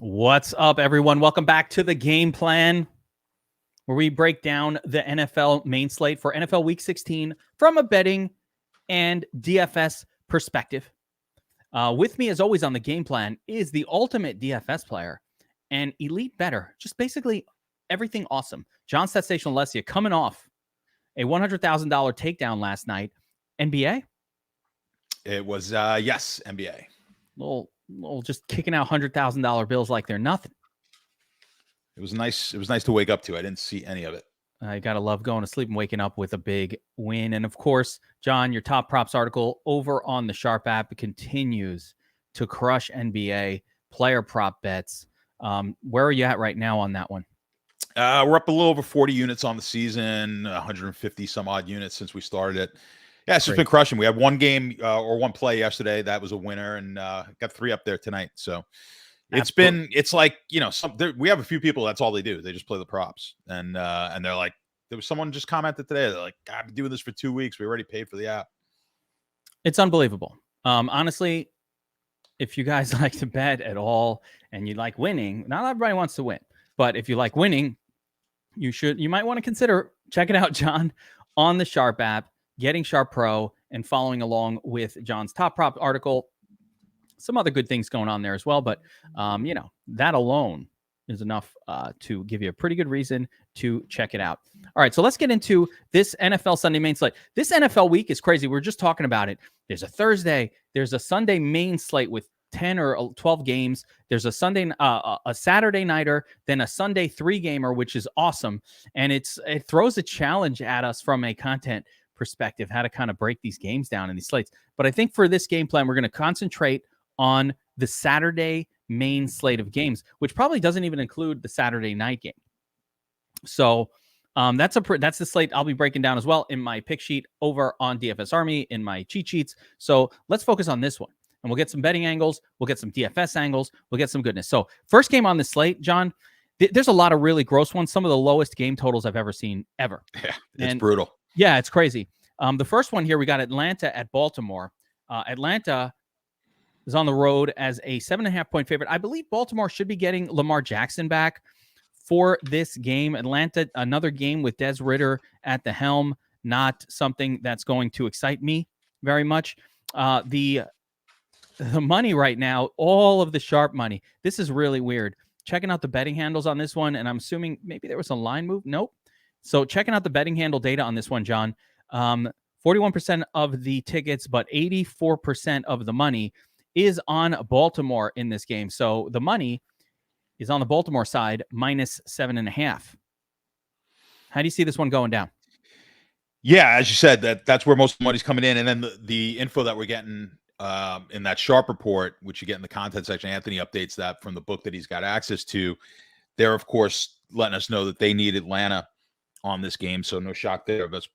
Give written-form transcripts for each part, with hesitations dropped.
What's up, everyone? Welcome back to the Game Plan, where we break down the NFL main slate for NFL Week 16 from a betting and DFS perspective. With me, as always, on the Game Plan is the ultimate DFS player and elite bettor. Just basically everything awesome. John Statsational Alessia coming off a $100,000 takedown last night. NBA? It was, yes, NBA. Little just kicking out $100,000 bills like they're nothing. It was nice. It was nice to wake up to. I didn't see any of it. I gotta love going to sleep and waking up with a big win. And of course, John, your top props article over on the Sharp app continues to crush NBA player prop bets. Where are you at right now on that one? We're up a little over 40 units on the season, 150 some odd units since we started it. Yeah, it's just been crushing. We had one game or one play yesterday that was a winner, and got 3 up there tonight. So it's like, we have a few people, that's all they do. They just play the props. And they're like, there was someone just commented today, they're like, I've been doing this for 2 weeks. We already paid for the app. It's unbelievable. Honestly, if you guys like to bet at all and you like winning, not everybody wants to win, but if you like winning, you might want to consider checking out John on the Sharp app, getting Sharp Pro, and following along with John's top prop article. Some other good things going on there as well, but that alone is enough to give you a pretty good reason to check it out. All right, so let's get into this NFL Sunday main slate. This NFL week is crazy. We're just talking about it. There's a Thursday, there's a Sunday main slate with 10 or 12 games. There's a Sunday, a Saturday nighter, then a Sunday 3-gamer, which is awesome. And it throws a challenge at us from a content perspective, how to kind of break these games down in these slates. But I think for this game plan, we're going to concentrate on the Saturday main slate of games, which probably doesn't even include the Saturday night game. So that's the slate I'll be breaking down as well in my pick sheet over on DFS Army in my cheat sheets. So let's focus on this one, and we'll get some betting angles. We'll get some DFS angles. We'll get some goodness. So first game on the slate, John, there's a lot of really gross ones. Some of the lowest game totals I've ever seen ever. Yeah, it's brutal. Yeah, it's crazy. The first one here, we got Atlanta at Baltimore. Atlanta is on the road as a 7.5-point favorite. I believe Baltimore should be getting Lamar Jackson back for this game. Atlanta, another game with Des Ridder at the helm, not something that's going to excite me very much. The money right now, all of the sharp money. This is really weird. Checking out the betting handles on this one, and I'm assuming maybe there was a line move. Nope. So checking out the betting handle data on this one, John, 41% of the tickets, but 84% of the money is on Baltimore in this game. So the money is on the Baltimore side, minus 7.5. How do you see this one going down? Yeah, as you said, that's where most of the money's coming in. And then the info that we're getting in that Sharp report, which you get in the content section, Anthony updates that from the book that he's got access to. They're, of course, letting us know that they need Atlanta on this game, so no shock there. That's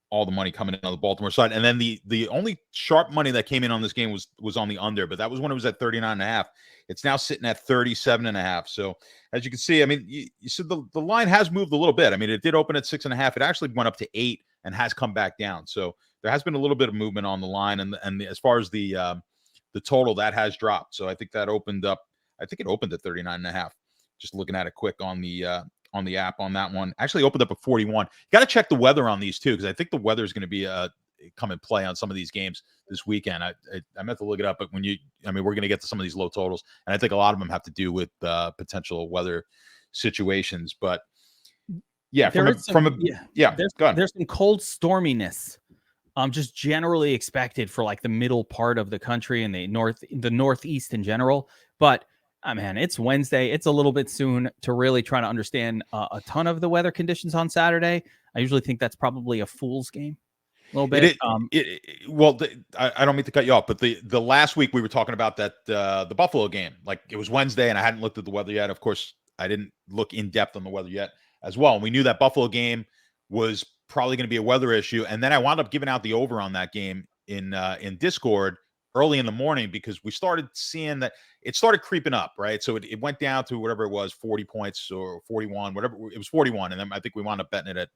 all the money coming in on the Baltimore side. And then the only sharp money that came in on this game was on the under, but that was when it was at 39.5. It's now sitting at 37.5. So as you can see, I mean, you said the line has moved a little bit. I mean, it did open at 6.5. It actually went up to 8 and has come back down. So there has been a little bit of movement on the line, and as far as the total, that has dropped. So I think that opened up. I think it opened at 39.5. Just looking at it quick on the app on that one. Actually opened up at 41. You got to check the weather on these too, because I think the weather is going to be come and play on some of these games this weekend. I meant to look it up, but we're going to get to some of these low totals, and I think a lot of them have to do with potential weather situations. But yeah, there's some cold storminess, just generally expected for like the middle part of the country and the northeast in general, but. Man, it's Wednesday. It's a little bit soon to really try to understand a ton of the weather conditions on Saturday. I usually think that's probably a fool's game a little bit. I don't mean to cut you off, but the last week we were talking about that the Buffalo game. Like, it was Wednesday and I hadn't looked at the weather yet. Of course, I didn't look in depth on the weather yet as well. And we knew that Buffalo game was probably going to be a weather issue. And then I wound up giving out the over on that game in Discord early in the morning, because we started seeing that it started creeping up, right? So it went down to whatever it was, 40 points or 41, whatever. It was 41. And then I think we wound up betting it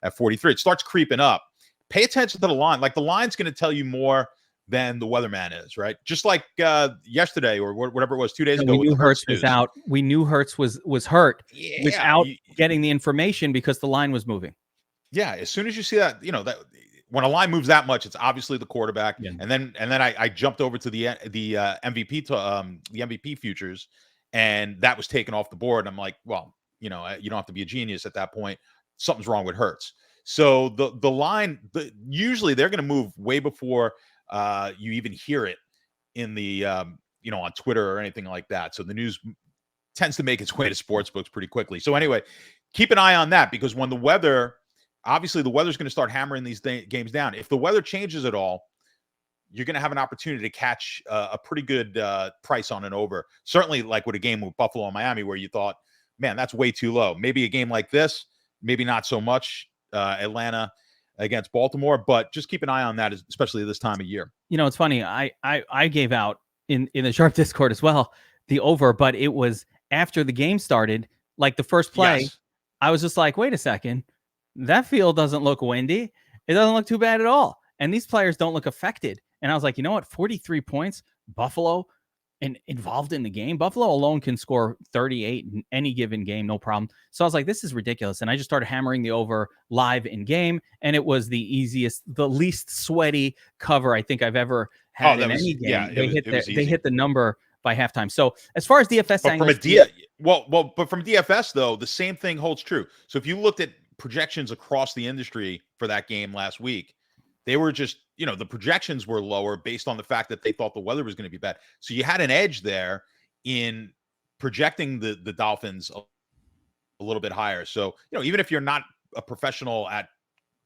at 43. It starts creeping up. Pay attention to the line. Like, the line's going to tell you more than the weatherman is, right? Just like yesterday or whatever it was 2 days And ago we with knew the Hurts Hurts was news. out. We knew Hurts was hurt Yeah, without getting the information because the line was moving. yeah. As soon as you see that, that when a line moves that much, it's obviously the quarterback. Yeah. And then I jumped over to the MVP the MVP futures, and that was taken off the board. And I'm like, well, you don't have to be a genius at that point. Something's wrong with Hurts. So the line, usually they're going to move way before you even hear it in the on Twitter or anything like that. So the news tends to make its way to sports books pretty quickly. So anyway, keep an eye on that, because when the weather's going to start hammering these games down. If the weather changes at all, you're going to have an opportunity to catch a pretty good price on an over. Certainly like with a game with Buffalo and Miami where you thought, man, that's way too low. Maybe a game like this, maybe not so much. Atlanta against Baltimore, but just keep an eye on that, especially this time of year. It's funny. I gave out in the Sharp Discord as well the over, but it was after the game started, like the first play. Yes. I was just like, wait a second, that field doesn't look windy. It doesn't look too bad at all, and these players don't look affected. And I was like, you know what? 43 points, Buffalo, and involved in the game. Buffalo alone can score 38 in any given game, no problem. So I was like, this is ridiculous. And I just started hammering the over live in game. And it was the least sweaty cover I think I've ever had in any game. Yeah, they hit the number by halftime. So as far as DFS angles, but from DFS though, the same thing holds true. So if you looked at projections across the industry for that game last week, they were just, the projections were lower based on the fact that they thought the weather was going to be bad. So you had an edge there in projecting the Dolphins a little bit higher. So, even if you're not a professional at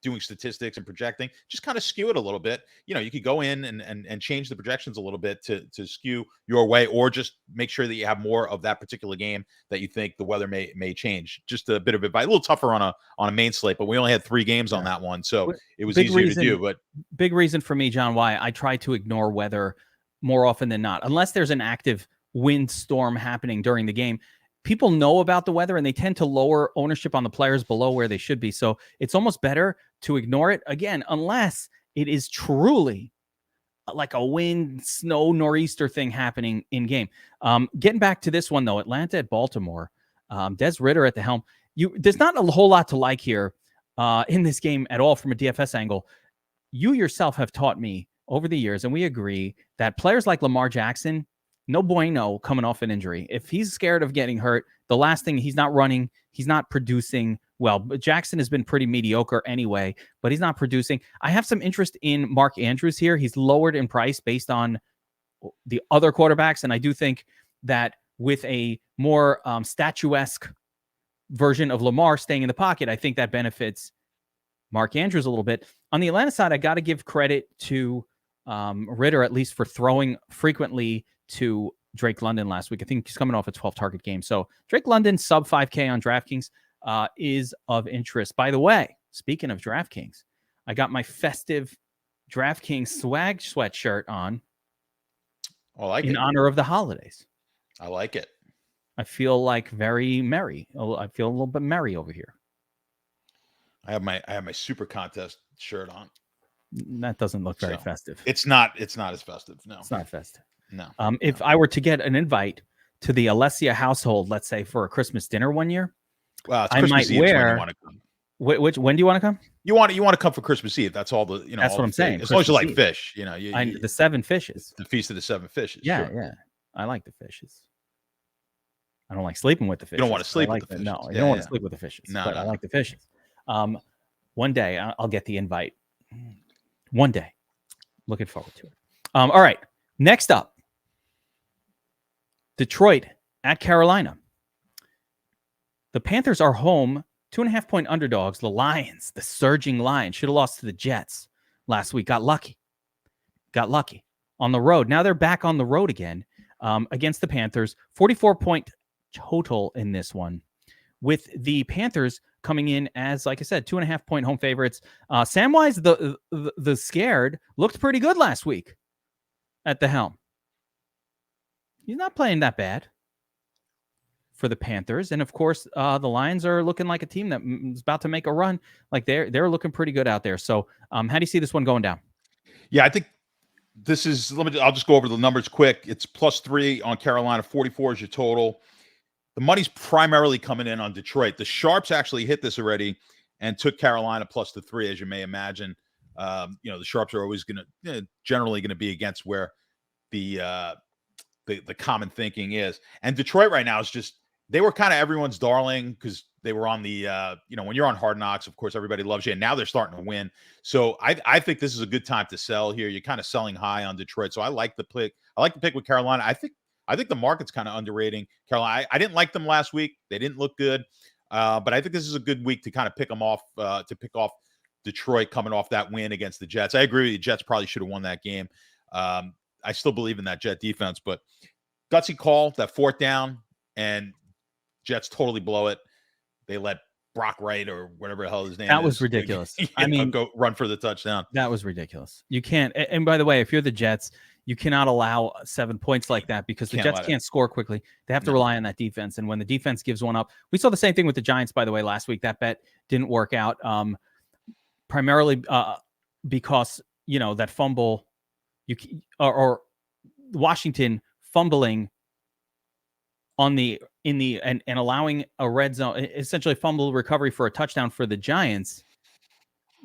doing statistics and projecting, just kind of skew it a little bit. You could go in and change the projections a little bit to skew your way, or just make sure that you have more of that particular game that you think the weather may change. Just a bit of advice, a little tougher on a main slate, but we only had 3 games on that one, so it was easier to do. But big reason for me, John, why I try to ignore weather more often than not, unless there's an active windstorm happening during the game. People know about the weather and they tend to lower ownership on the players below where they should be. So it's almost better to ignore it, again, unless it is truly like a wind, snow, nor'easter thing happening in game. Getting back to this one, though, Atlanta at Baltimore, Des Ridder at the helm. There's not a whole lot to like here in this game at all from a DFS angle. You yourself have taught me over the years, and we agree, that players like Lamar Jackson, no bueno coming off an injury. If he's scared of getting hurt, the last thing, he's not running, he's not producing well. But Jackson has been pretty mediocre anyway, but he's not producing. I have some interest in Mark Andrews here. He's lowered in price based on the other quarterbacks, and I do think that with a more statuesque version of Lamar staying in the pocket, I think that benefits Mark Andrews a little bit. On the Atlanta side, I got to give credit to Ridder, at least for throwing frequently to Drake London last week. I think he's coming off a 12-target game. So Drake London, sub 5K on DraftKings is of interest. By the way, speaking of DraftKings, I got my festive DraftKings swag sweatshirt on in honor of the holidays. I like it. I feel like very merry. I feel a little bit merry over here. I have my super contest shirt on. That doesn't look very festive. It's not as festive. No, it's not festive. No. If I were to get an invite to the Alessia household, let's say for a Christmas dinner one year, well, I might wear. When do you want to come? You want to come for Christmas Eve. That's all the That's what I'm saying. As long as you like fish, the 7 fishes. The feast of the 7 fishes. Yeah, sure. yeah. I like the fishes. I don't like sleeping with the fishes. You don't want to sleep with the fishes. No, you don't want to sleep with the fishes. No, but I like the fishes. One day I'll get the invite. One day. Looking forward to it. All right. Next up, Detroit at Carolina. The Panthers are home, 2.5-point underdogs. The Lions, the surging Lions, should have lost to the Jets last week. Got lucky on the road. Now they're back on the road again against the Panthers. 44-point total in this one, with the Panthers coming in as, like I said, 2.5-point home favorites. Samwise, the scared, looked pretty good last week at the helm. He's not playing that bad for the Panthers. And of course, the Lions are looking like a team that is about to make a run. Like they're looking pretty good out there. So how do you see this one going down? Yeah, I think this is I'll just go over the numbers quick. It's +3 on Carolina, 44 is your total. The money's primarily coming in on Detroit. The Sharps actually hit this already and took Carolina +3, as you may imagine. The Sharps are always generally going to be against where the common thinking is. And Detroit right now is just, they were kind of everyone's darling because they were on the, when you're on Hard Knocks, of course, everybody loves you. And now they're starting to win. So I think this is a good time to sell here. You're kind of selling high on Detroit. So I like the pick. I like the pick with Carolina. I think the market's kind of underrating Carolina. I didn't like them last week. They didn't look good. But I think this is a good week to kind of pick them off, to pick off Detroit coming off that win against the Jets. I agree with you. Jets probably should have won that game. I still believe in that Jet defense, but gutsy call, that 4th down, and Jets totally blow it. They let Brock Wright or whatever the hell his name is. That was ridiculous. I mean, go run for the touchdown. That was ridiculous. You can't. And by the way, if you're the Jets, you cannot allow 7 points like that because the Jets can't score quickly. They have to rely on that defense. And when the defense gives one up, we saw the same thing with the Giants, by the way, last week. That bet didn't work out primarily because, that fumble or Washington fumbling and allowing a red zone, essentially fumble recovery for a touchdown for the Giants.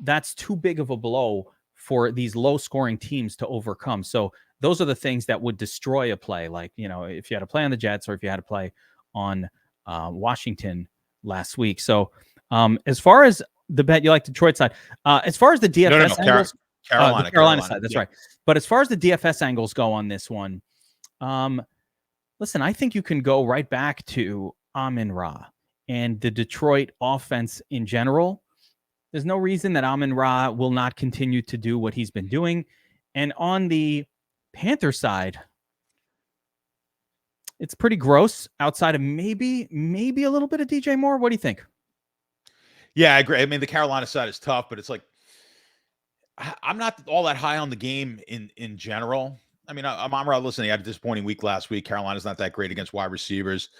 That's too big of a blow for these low scoring teams to overcome. So those are the things that would destroy a play. Like, if you had to play on the Jets or if you had to play on Washington last week. So as far as the bet, you like Detroit side, as far as the DFS angles, Carolina side, that's right. But as far as the DFS angles go on this one, listen, I think you can go right back to Amon-Ra and the Detroit offense in general. There's no reason that Amon-Ra will not continue to do what he's been doing. And on the Panther side, it's pretty gross outside of maybe a little bit of DJ Moore. What do you think? Yeah, I agree. I mean, the Carolina side is tough, but it's like, I'm not all that high on the game in general. I mean, Amon-Ra, listen, he had a disappointing week last week. Carolina's not that great against wide receivers.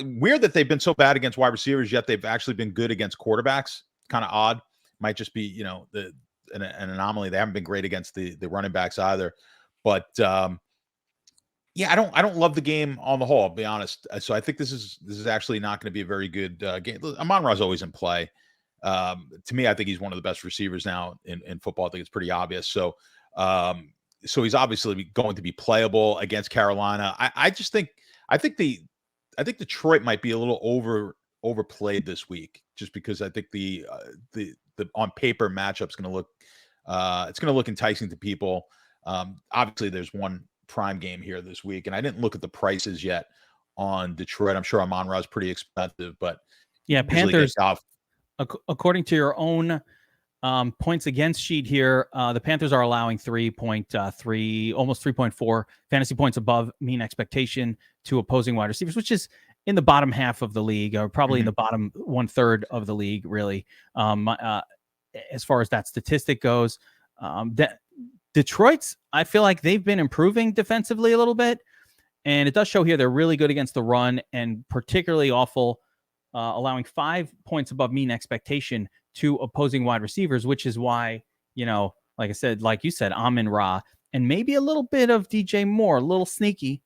Weird that they've been so bad against wide receivers, yet they've actually been good against quarterbacks. Kind of odd. Might just be, an anomaly. They haven't been great against the running backs either. But yeah, I don't love the game on the whole, I'll be honest. So I think this is actually not going to be a very good game. Amon-Ra's always in play. To me, I think he's one of the best receivers now in football. I think it's pretty obvious. So so he's obviously going to be playable against Carolina. I think Detroit might be a little overplayed this week, just because I think the on paper matchup's going to look it's going to look enticing to people. Obviously, there's one prime game here this week, and I didn't look at the prices yet on Detroit. I'm sure Amon-Ra is pretty expensive, but yeah, Panthers. According to your own points against sheet here, the Panthers are allowing 3.3, almost 3.4 fantasy points above mean expectation to opposing wide receivers, which is in the bottom half of the league, or probably in the bottom 1/3 of the league, really. As far as that statistic goes, Detroit's, I feel like they've been improving defensively a little bit, and it does show here they're really good against the run and particularly awful, allowing 5 points above mean expectation to opposing wide receivers, which is why, like I said, like you said, Amon-Ra and maybe a little bit of DJ Moore, a little sneaky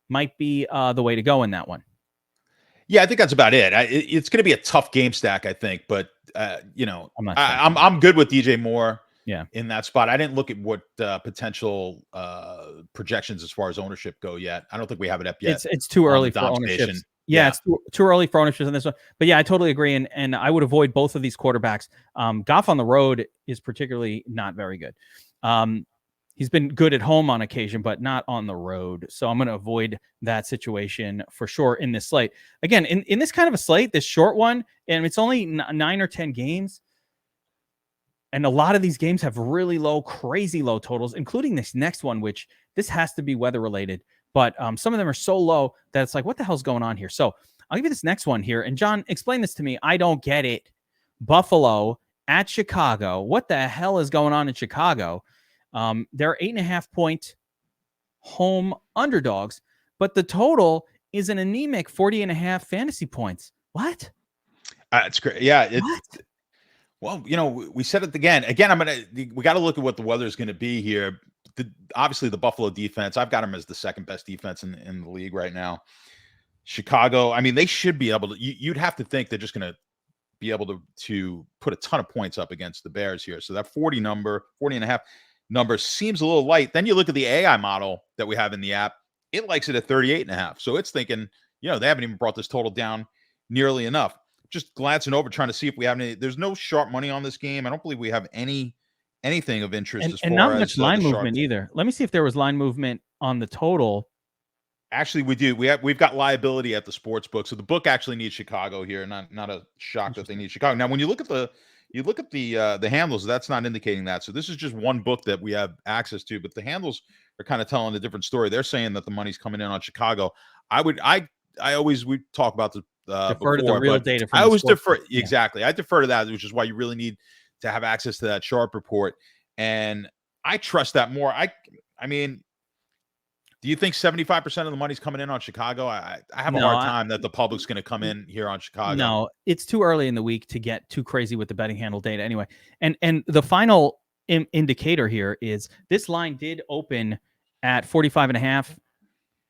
might be the way to go in that one. Yeah, I think that's about it. It's going to be a tough game stack, I think, but I'm good with DJ Moore. Yeah, in that spot. I didn't look at what potential projections as far as ownership go yet. I don't think we have it up yet. It's too early for ownership. Yeah, it's too early for ownership in this one. But yeah, I totally agree. And I would avoid both of these quarterbacks. Goff on the road is particularly not very good. He's been good at home on occasion, but not on the road. So I'm going to avoid that situation for sure in this slate. Again, in this kind of a slate, this short one, and it's only 9 or 10 games. And a lot of these games have really low, crazy low totals, including this next one, which this has to be weather related. But some of them are so low that it's like, what the hell's going on here? So I'll give you this next one here. And John, explain this to me. I don't get it. Buffalo at Chicago. What the hell is going on in Chicago? They're 8.5-point home underdogs, but the total is an anemic 40.5 fantasy points. What? It's great. Yeah. Well, we said it again. We got to look at what the weather is going to be here. Obviously, the Buffalo defense, I've got them as the second best defense in the league right now. Chicago, I mean, they should be able to. You'd have to think they're just going to be able to put a ton of points up against the Bears here. So that 40 and a half number seems a little light. Then you look at the AI model that we have in the app. It likes it at 38 and a half. So it's thinking, they haven't even brought this total down nearly enough. Just glancing over, trying to see if we have any. There's no sharp money on this game. I don't believe we have anything of interest and not much line movement either. Let me see if there was line movement on the total. Actually, we do. We've got liability at the sports book, so the book actually needs Chicago here. Not a shock that they need Chicago. Now, when you look at the handles, that's not indicating that. So this is just one book that we have access to, but the handles are kind of telling a different story. They're saying that the money's coming in on Chicago. We talk about the defer to the real data. I always defer. Exactly. I defer to that, which is why you really need to have access to that sharp report. And I trust that more. I mean, do you think 75% of the money's coming in on Chicago? I have a hard time that the public's going to come in here on Chicago. No, it's too early in the week to get too crazy with the betting handle data anyway. And the final indicator here is this line did open at 45 and a half,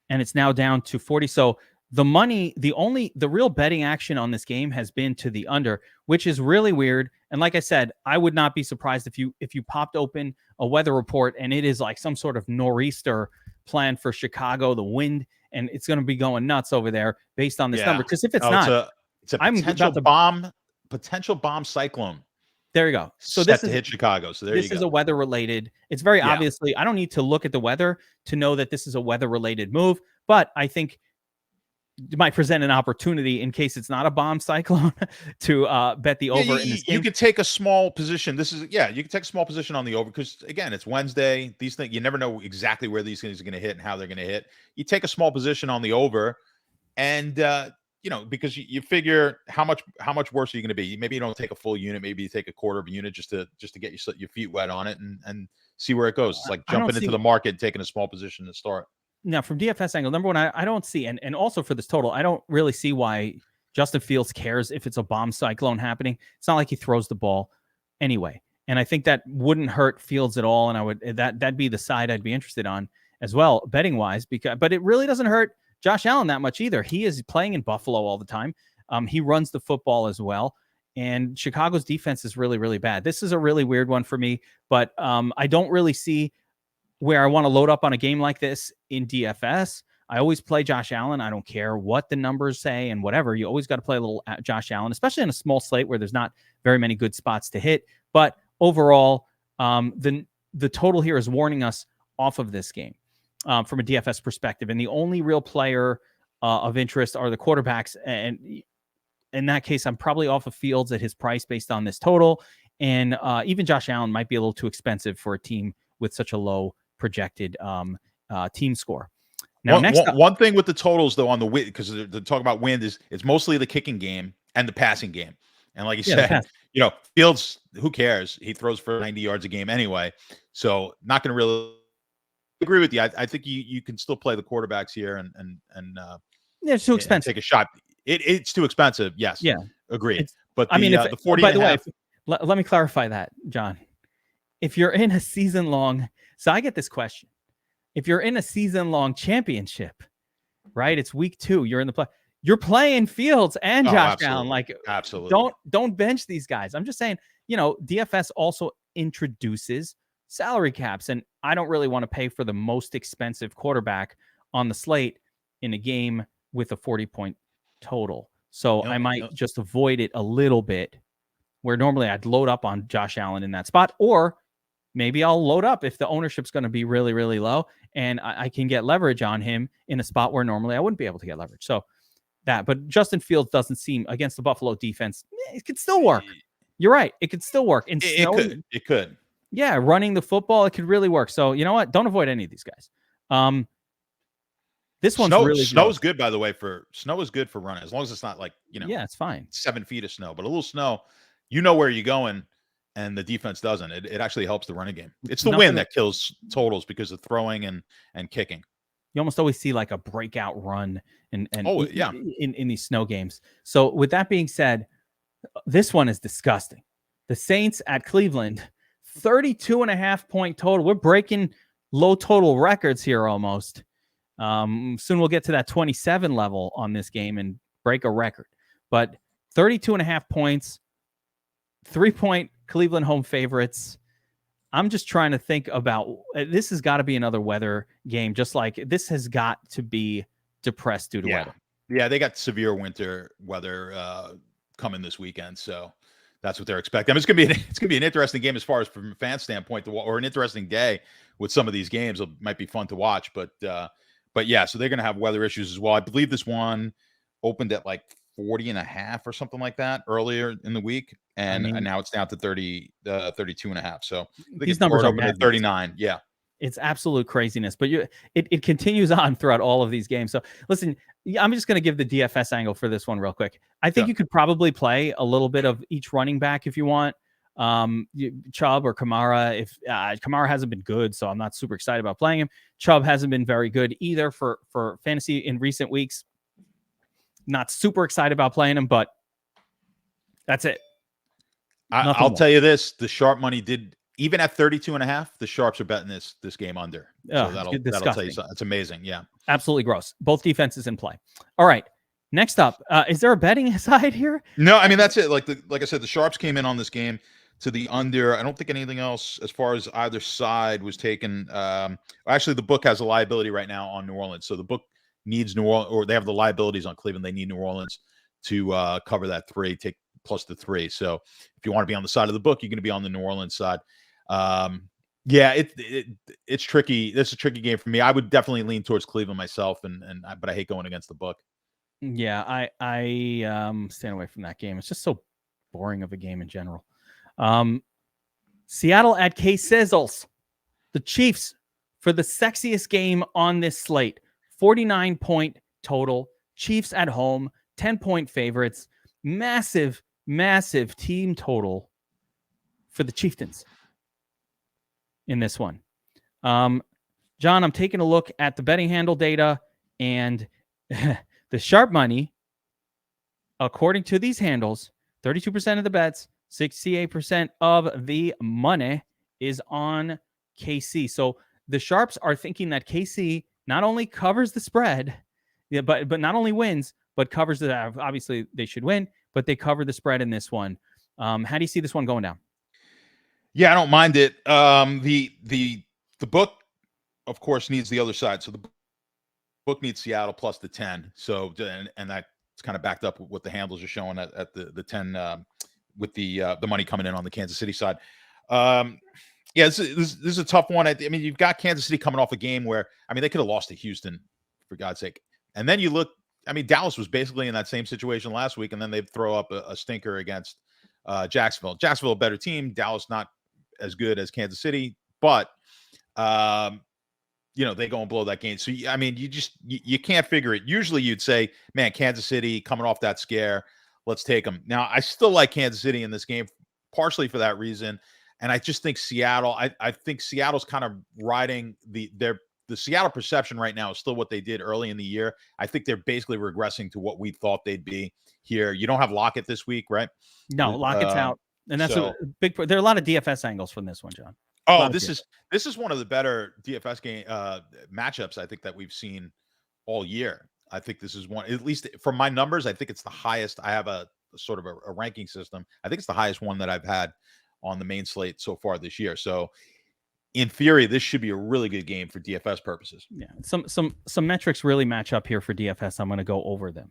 and it's now down to 40. So the money, the real betting action on this game has been to the under, which is really weird. And like I said, I would not be surprised if you popped open a weather report and it is like some sort of nor'easter plan for Chicago, the wind, and it's going to be going nuts over there based on this number. Because if it's it's a potential bomb cyclone. There you go. So this is hit Chicago. So this is a weather related. It's very obviously. I don't need to look at the weather to know that this is a weather related move, but I think it might present an opportunity in case it's not a bomb cyclone to bet the over in this game. You could take a small position. You can take a small position on the over because again, it's Wednesday. These things, you never know exactly where these things are going to hit and how they're going to hit. You take a small position on the over, and because you figure how much worse are you going to be? Maybe you don't take a full unit. Maybe you take a quarter of a unit just to get your feet wet on it and see where it goes. It's like jumping into the market, taking a small position to start. Now, from DFS angle, number one, I don't see, and also for this total, I don't really see why Justin Fields cares if it's a bomb cyclone happening. It's not like he throws the ball anyway. And I think that wouldn't hurt Fields at all. And that'd be the side I'd be interested on as well, betting wise, but it really doesn't hurt Josh Allen that much either. He is playing in Buffalo all the time. He runs the football as well. And Chicago's defense is really, really bad. This is a really weird one for me, but I don't really see where I want to load up on a game like this in DFS. I always play Josh Allen. I don't care what the numbers say and whatever. You always got to play a little Josh Allen, especially in a small slate where there's not very many good spots to hit. But overall, the total here is warning us off of this game from a DFS perspective. And the only real player of interest are the quarterbacks. And in that case, I'm probably off of Fields at his price based on this total. And even Josh Allen might be a little too expensive for a team with such a low projected team score. Now, one thing with the totals though on the wind, because the talk about wind is it's mostly the kicking game and the passing game. And like you said, Fields, who cares? He throws for 90 yards a game anyway. So not going to really agree with you. I think you can still play the quarterbacks here and it's too expensive. Take a shot. It's too expensive. Yes. Yeah. Agreed. It's, but the 40 by the way, let me clarify that, John. If you're in a season-long, so I get this question. If you're in a season-long championship, right? It's week 2. You're in the play. You're playing Fields and Josh Allen. Like, absolutely. Don't bench these guys. I'm just saying, DFS also introduces salary caps, and I don't really want to pay for the most expensive quarterback on the slate in a game with a 40-point total. So I might just avoid it a little bit, where normally I'd load up on Josh Allen in that spot, or maybe I'll load up if the ownership's going to be really, really low and I can get leverage on him in a spot where normally I wouldn't be able to get leverage. So but Justin Fields doesn't seem against the Buffalo defense. It could still work. You're right. It could still work. It could. Yeah. Running the football, it could really work. So you know what? Don't avoid any of these guys. This one's really snow is good, by the way. Snow is good for running as long as it's not like yeah, it's fine. 7 feet of snow, but a little snow, where you're going, and the defense doesn't. It actually helps the running game. It's the wind that kills totals because of throwing and kicking. You almost always see like a breakout run in these snow games. So with that being said, this one is disgusting. The Saints at Cleveland, 32.5 point total. We're breaking low total records here almost. Soon we'll get to that 27 level on this game and break a record. But 32.5 points, 3-point Cleveland home favorites. I'm just trying to think about, this has got to be another weather game, just like this has got to be depressed due to weather. Yeah, they got severe winter weather coming this weekend, so that's what they're expecting. I mean, it's gonna be an interesting game as far as from a fan standpoint, or an interesting day with some of these games. It might be fun to watch, but yeah, so they're gonna have weather issues as well. I believe this one opened at like 40.5 or something like that earlier in the week, and now it's down to 32.5. So these numbers are at 39. Yeah. It's absolute craziness, but it continues on throughout all of these games. So listen, I'm just going to give the DFS angle for this one real quick. I think you could probably play a little bit of each running back if you want. Chubb or Kamara. If Kamara hasn't been good, so I'm not super excited about playing him. Chubb hasn't been very good either for fantasy in recent weeks. Not super excited about playing him, but that's it. I'll tell you this: the sharp money did. Even at 32.5, the sharps are betting this game under. So that'll tell you something. It's amazing. Yeah. Absolutely gross. Both defenses in play. All right. Next up, is there a betting side here? No, I mean, that's it. Like I said, the sharps came in on this game to the under. I don't think anything else as far as either side was taken. Actually, the book has a liability right now on New Orleans. So the book needs New Orleans, or they have the liabilities on Cleveland. They need New Orleans to cover that 3, take plus the 3. So if you want to be on the side of the book, you're going to be on the New Orleans side. Yeah, it's tricky. This is a tricky game for me. I would definitely lean towards Cleveland myself, but I hate going against the book. Yeah, I stand away from that game. It's just so boring of a game in general. Seattle at K-Sizzles. The Chiefs for the sexiest game on this slate. 49-point total. Chiefs at home. 10-point favorites. Massive, massive team total for the Chieftains in this one. John, I'm taking a look at the betting handle data, and the sharp money, according to these handles, 32% of the bets, 68% of the money is on KC. So the sharps are thinking that KC not only covers the spread, but not only wins, but covers the, obviously they should win, but they cover the spread in this one. How do you see this one going down? Yeah, I don't mind it. The book, of course, needs the other side. So the book needs Seattle plus the 10. So and that's kind of backed up with what the handles are showing at the 10 with the money coming in on the Kansas City side. Yeah, this is a tough one. I mean, you've got Kansas City coming off a game where, I mean, they could have lost to Houston, for God's sake. And then you look, I mean, Dallas was basically in that same situation last week, and then they throw up a stinker against Jacksonville. Jacksonville, a better team. Dallas, not as good as Kansas City, but they go and blow that game. So I mean, you can't figure it. Usually you'd say, man, Kansas City coming off that scare, let's take them. Now I still like Kansas City in this game, partially for that reason, and I just think Seattle. I think Seattle's kind of riding the Seattle perception right now is still what they did early in the year. I think they're basically regressing to what we thought they'd be here. You don't have Lockett this week, right? No, Lockett's out. And that's a big. There are a lot of DFS angles from this one, John. Oh, this is one of the better DFS game matchups I think that we've seen all year. I think this is one, at least from my numbers, I think it's the highest. I have a sort of a ranking system. I think it's the highest one that I've had on the main slate so far this year. So in theory, this should be a really good game for DFS purposes. Yeah, some metrics really match up here for DFS. I'm going to go over them.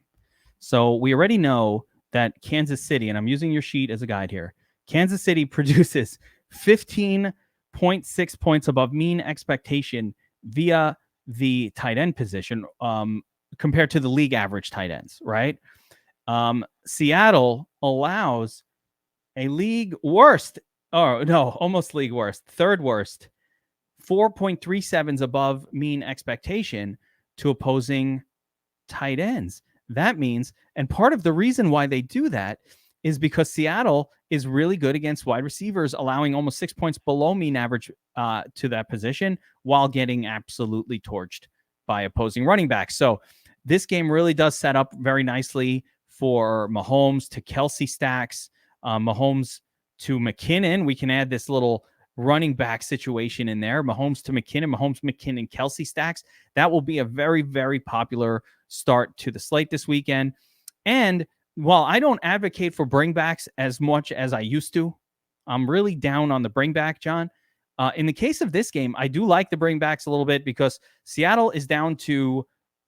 So we already know that Kansas City, and I'm using your sheet as a guide here, Kansas City produces 15.6 points above mean expectation via the tight end position compared to the league average tight ends, right? Seattle allows a league worst, almost league worst, third worst, 4.37s above mean expectation to opposing tight ends. That means, and part of the reason why they do that is because Seattle is really good against wide receivers, allowing almost 6 points below mean average to that position while getting absolutely torched by opposing running backs. So this game really does set up very nicely for Mahomes to Kelsey stacks. Mahomes to McKinnon. We can add this little running back situation in there. Mahomes to McKinnon, Mahomes, McKinnon, Kelsey stacks. That will be a very, very popular start to the slate this weekend. And while I don't advocate for bringbacks as much as I used to, I'm really down on the bringback, John. In the case of this game, I do like the bringbacks a little bit because Seattle is down to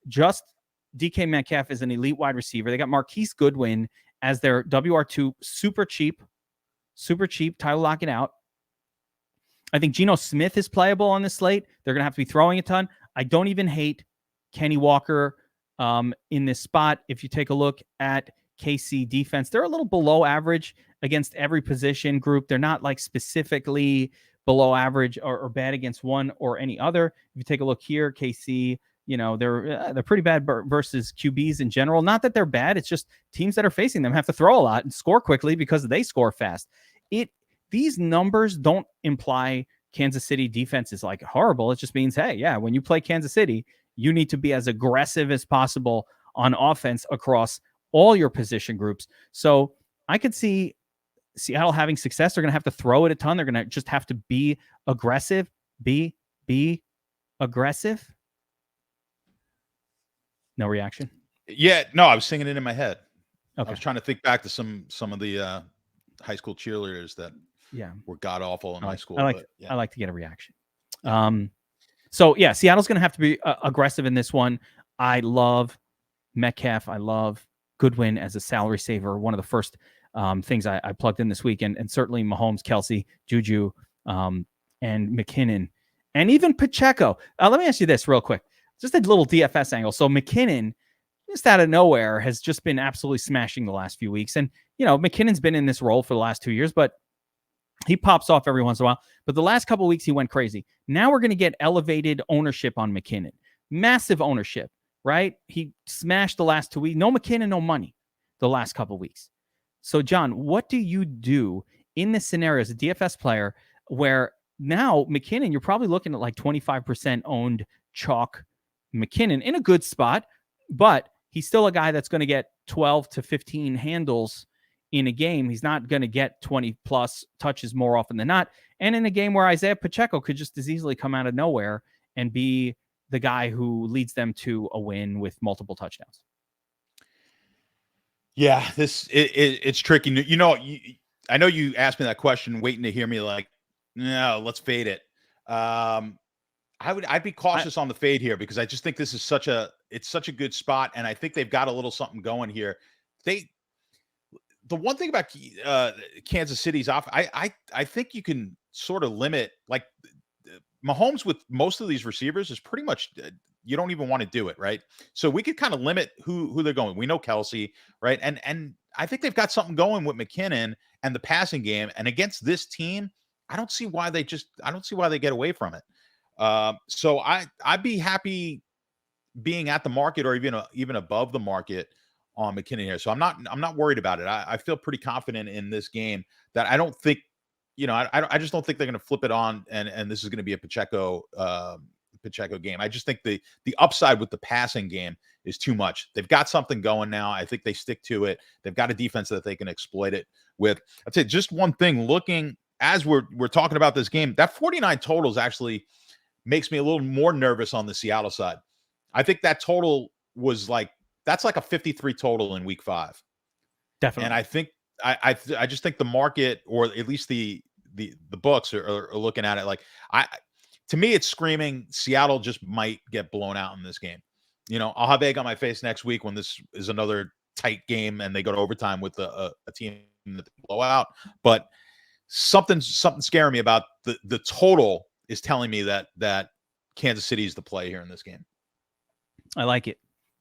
just DK Metcalf as an elite wide receiver. They got Marquise Goodwin as their WR2, super cheap, title lock it out. I think Geno Smith is playable on this slate. They're going to have to be throwing a ton. I don't even hate Kenny Walker in this spot. If you take a look at KC defense, they're a little below average against every position group. They're not like specifically below average or bad against one or any other. If you take a look here, KC, they're pretty bad versus QBs in general. Not that they're bad. It's just teams that are facing them have to throw a lot and score quickly because they score fast. These numbers don't imply Kansas City defense is like horrible. It just means, hey, yeah, when you play Kansas City, you need to be as aggressive as possible on offense across all your position groups. So I could see Seattle having success. They're going to have to throw it a ton. They're going to just have to be aggressive. Be aggressive. No reaction? Yeah, no, I was singing it in my head. Okay. I was trying to think back to some of the high school cheerleaders that were god awful in high school. I like to get a reaction. So yeah, Seattle's going to have to be aggressive in this one. I love Metcalf. I love Goodwin as a salary saver. One of the first things I plugged in this week, and certainly Mahomes, Kelsey, Juju, and McKinnon, and even Pacheco. Let me ask you this real quick. Just a little DFS angle. So McKinnon, just out of nowhere, has just been absolutely smashing the last few weeks. And, McKinnon's been in this role for the last 2 years, but he pops off every once in a while. But the last couple of weeks, he went crazy. Now we're going to get elevated ownership on McKinnon. Massive ownership, right? He smashed the last 2 weeks. No McKinnon, no money the last couple of weeks. So, John, what do you do in this scenario as a DFS player where now McKinnon, you're probably looking at like 25% owned chalk McKinnon in a good spot, but he's still a guy that's going to get 12 to 15 handles in a game. He's not going to get 20 plus touches more often than not. And in a game where Isaiah Pacheco could just as easily come out of nowhere and be the guy who leads them to a win with multiple touchdowns. Yeah, it's tricky. I know you asked me that question, waiting to hear me like, no, let's fade it. I'd be cautious on the fade here because I just think this is such a good spot, and I think they've got a little something going here. The one thing about Kansas City's off, I think you can sort of limit, like Mahomes with most of these receivers is pretty much you don't even want to do it, right? So we could kind of limit who they're going. We know Kelsey, right? And I think they've got something going with McKinnon and the passing game. And against this team, I don't see why they get away from it. So I'd be happy being at the market or even above the market on McKinnon here. So I'm not worried about it. I feel pretty confident in this game that I don't think, I just don't think they're going to flip it on and this is going to be a Pacheco game. I just think the upside with the passing game is too much. They've got something going now. I think they stick to it. They've got a defense that they can exploit it with. I'd say just one thing, looking as we're talking about this game, that 49 totals actually makes me a little more nervous on the Seattle side. I think that total was that's like a 53 total in week 5. Definitely. And I think I just think the market, or at least the books are looking at it like to me, it's screaming Seattle just might get blown out in this game. I'll have egg on my face next week when this is another tight game and they go to overtime with a team that they blow out. But something scaring me about the total is telling me that Kansas City is the play here in this game. I like it.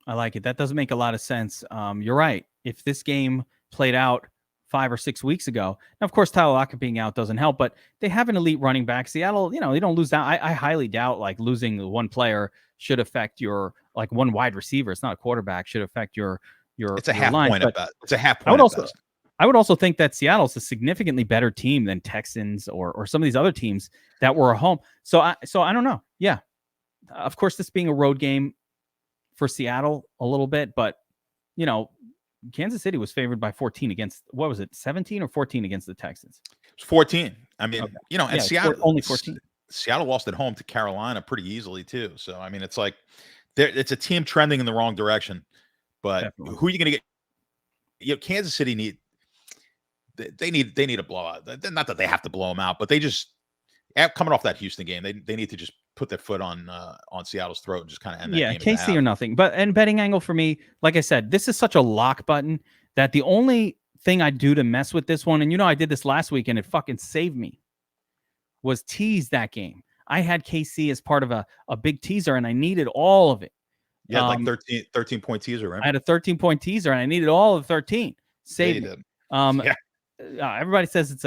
That doesn't make a lot of sense. You're right. If this game played out 5 or 6 weeks ago, now of course Tyler Lockett being out doesn't help, but they have an elite running back. Seattle, they don't lose that. I highly doubt losing one player should affect your one wide receiver. It's not a quarterback, should affect your. It's a half line, point at best. It's a half point. I would also think that Seattle's a significantly better team than Texans or some of these other teams that were at home. So I don't know. Yeah, of course, this being a road game for Seattle a little bit, but Kansas City was favored by 14 against, what was it, 17 or 14 against the Texans? It's 14. I mean, Okay. and Yeah, Seattle only 14. Seattle lost at home to Carolina pretty easily too. So I mean, it's like it's a team trending in the wrong direction. But Definitely. who are you going to get? Kansas City need a blowout. Not that they have to blow them out, but they just coming off that Houston game, they need to just put their foot on Seattle's throat and just kind of end that game. Yeah, KC or nothing. And betting angle for me, like I said, this is such a lock button that the only thing I do to mess with this one, and I did this last week and it fucking saved me, was tease that game. I had KC as part of a big teaser and I needed all of it. Yeah, like 13-point teaser, right? I had a 13-point teaser and I needed all of 13. Saved me. Everybody says it's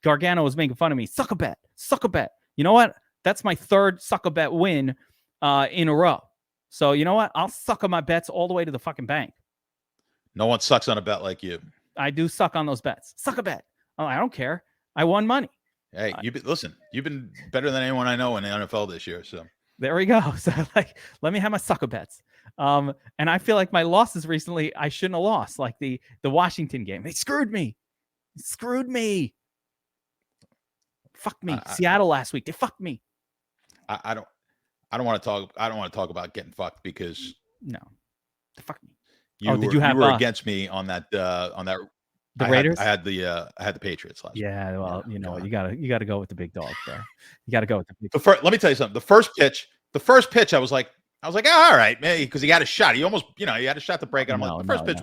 Gargano was making fun of me. Suck a bet. You know what? That's my third suck a bet win in a row. So you know what? I'll suck on my bets all the way to the fucking bank. No one sucks on a bet like you. I do suck on those bets. Suck a bet. Oh, I don't care. I won money. Hey, you've been better than anyone I know in the NFL this year. So there we go. So let me have my sucker bets. And I feel like my losses recently, I shouldn't have lost. Like the Washington game, they screwed me. Fuck me. Seattle last week, they fucked me. I don't want to talk about getting fucked because no, they fucked me. You were against me on that. The Raiders. I had the Patriots last. Yeah, well, you gotta go with the big dog there. You gotta go with the big. Let me tell you something. The first pitch, I was like, all right, man, because he had a shot. He almost, he had a shot to break it. I'm like, the first pitch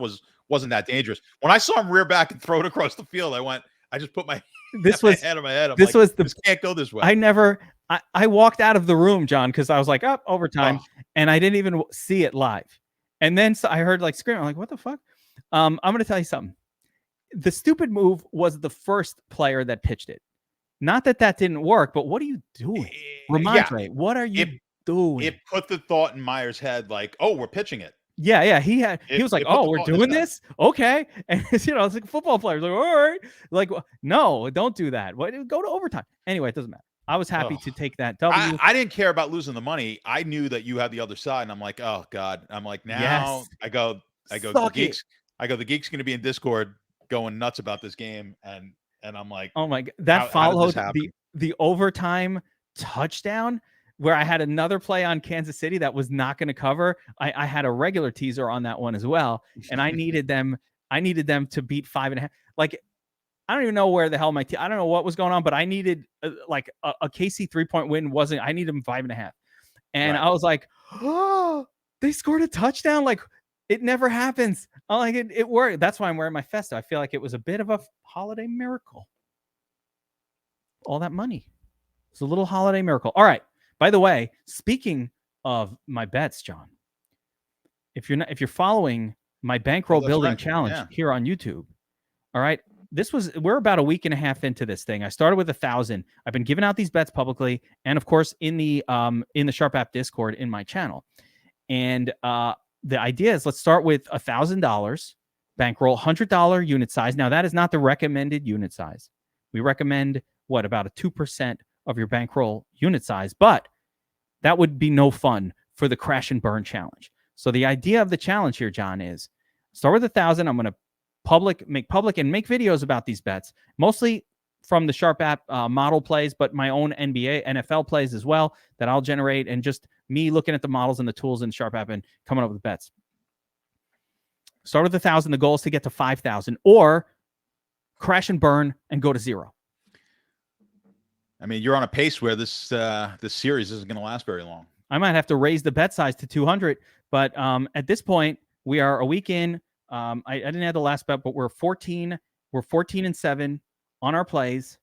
wasn't that dangerous. When I saw him rear back and throw it across the field, I just put my head on my head. This can't go this way. I walked out of the room, John, because I was like, up overtime, and I didn't even see it live. And then I heard like screaming. I'm like, what the fuck? I'm going to tell you something. The stupid move was the first player that pitched it. Not that didn't work, but what are you doing? Ramondre, what are you doing? It put the thought in Meyer's head like, oh, we're pitching it. Yeah. He was like, oh, we're doing this? Okay. And, it's like a football player. Like, all right. Like, no, don't do that. Go to overtime. Anyway, it doesn't matter. I was happy to take that W. I didn't care about losing the money. I knew that you had the other side, and I'm like, oh God. I'm like, now yes. I go. The Geeks. The Geek's going to be in Discord going nuts about this game, and I'm like, oh my God, that followed the overtime touchdown where I had another play on Kansas City that was not going to cover. I had a regular teaser on that one as well, and I needed them to beat 5.5. Like, I don't even know where the hell I don't know what was going on, but I needed a KC 3-point win. I needed them 5.5. And I was like, oh, they scored a touchdown. Like, it never happens. I'm like, it worked. That's why I'm wearing my Festo. I feel like it was a bit of a holiday miracle. All that money. It's a little holiday miracle. All right. By the way, speaking of my bets, John, if you're following my bankroll building challenge here on YouTube, all right, we're about a week and a half into this thing. I started with 1,000. I've been giving out these bets publicly, and of course in the Sharp App Discord in my channel. And the idea is let's start with $1,000 bankroll, $100 unit size. Now that is not the recommended unit size. We recommend about a 2% of your bankroll unit size, but that would be no fun for the crash and burn challenge. So the idea of the challenge here, John, is start with 1,000. I'm going to make public and make videos about these bets, mostly from the Sharp App model plays, but my own NBA, NFL plays as well that I'll generate, and just me looking at the models and the tools in Sharp App and coming up with bets. Start with 1,000. The goal is to get to 5,000 or crash and burn and go to 0. I mean, you're on a pace where this series isn't going to last very long. I might have to raise the bet size to 200, but at this point, we are a week in. I didn't have the last bet, but we're 14. We're 14-7 on our plays.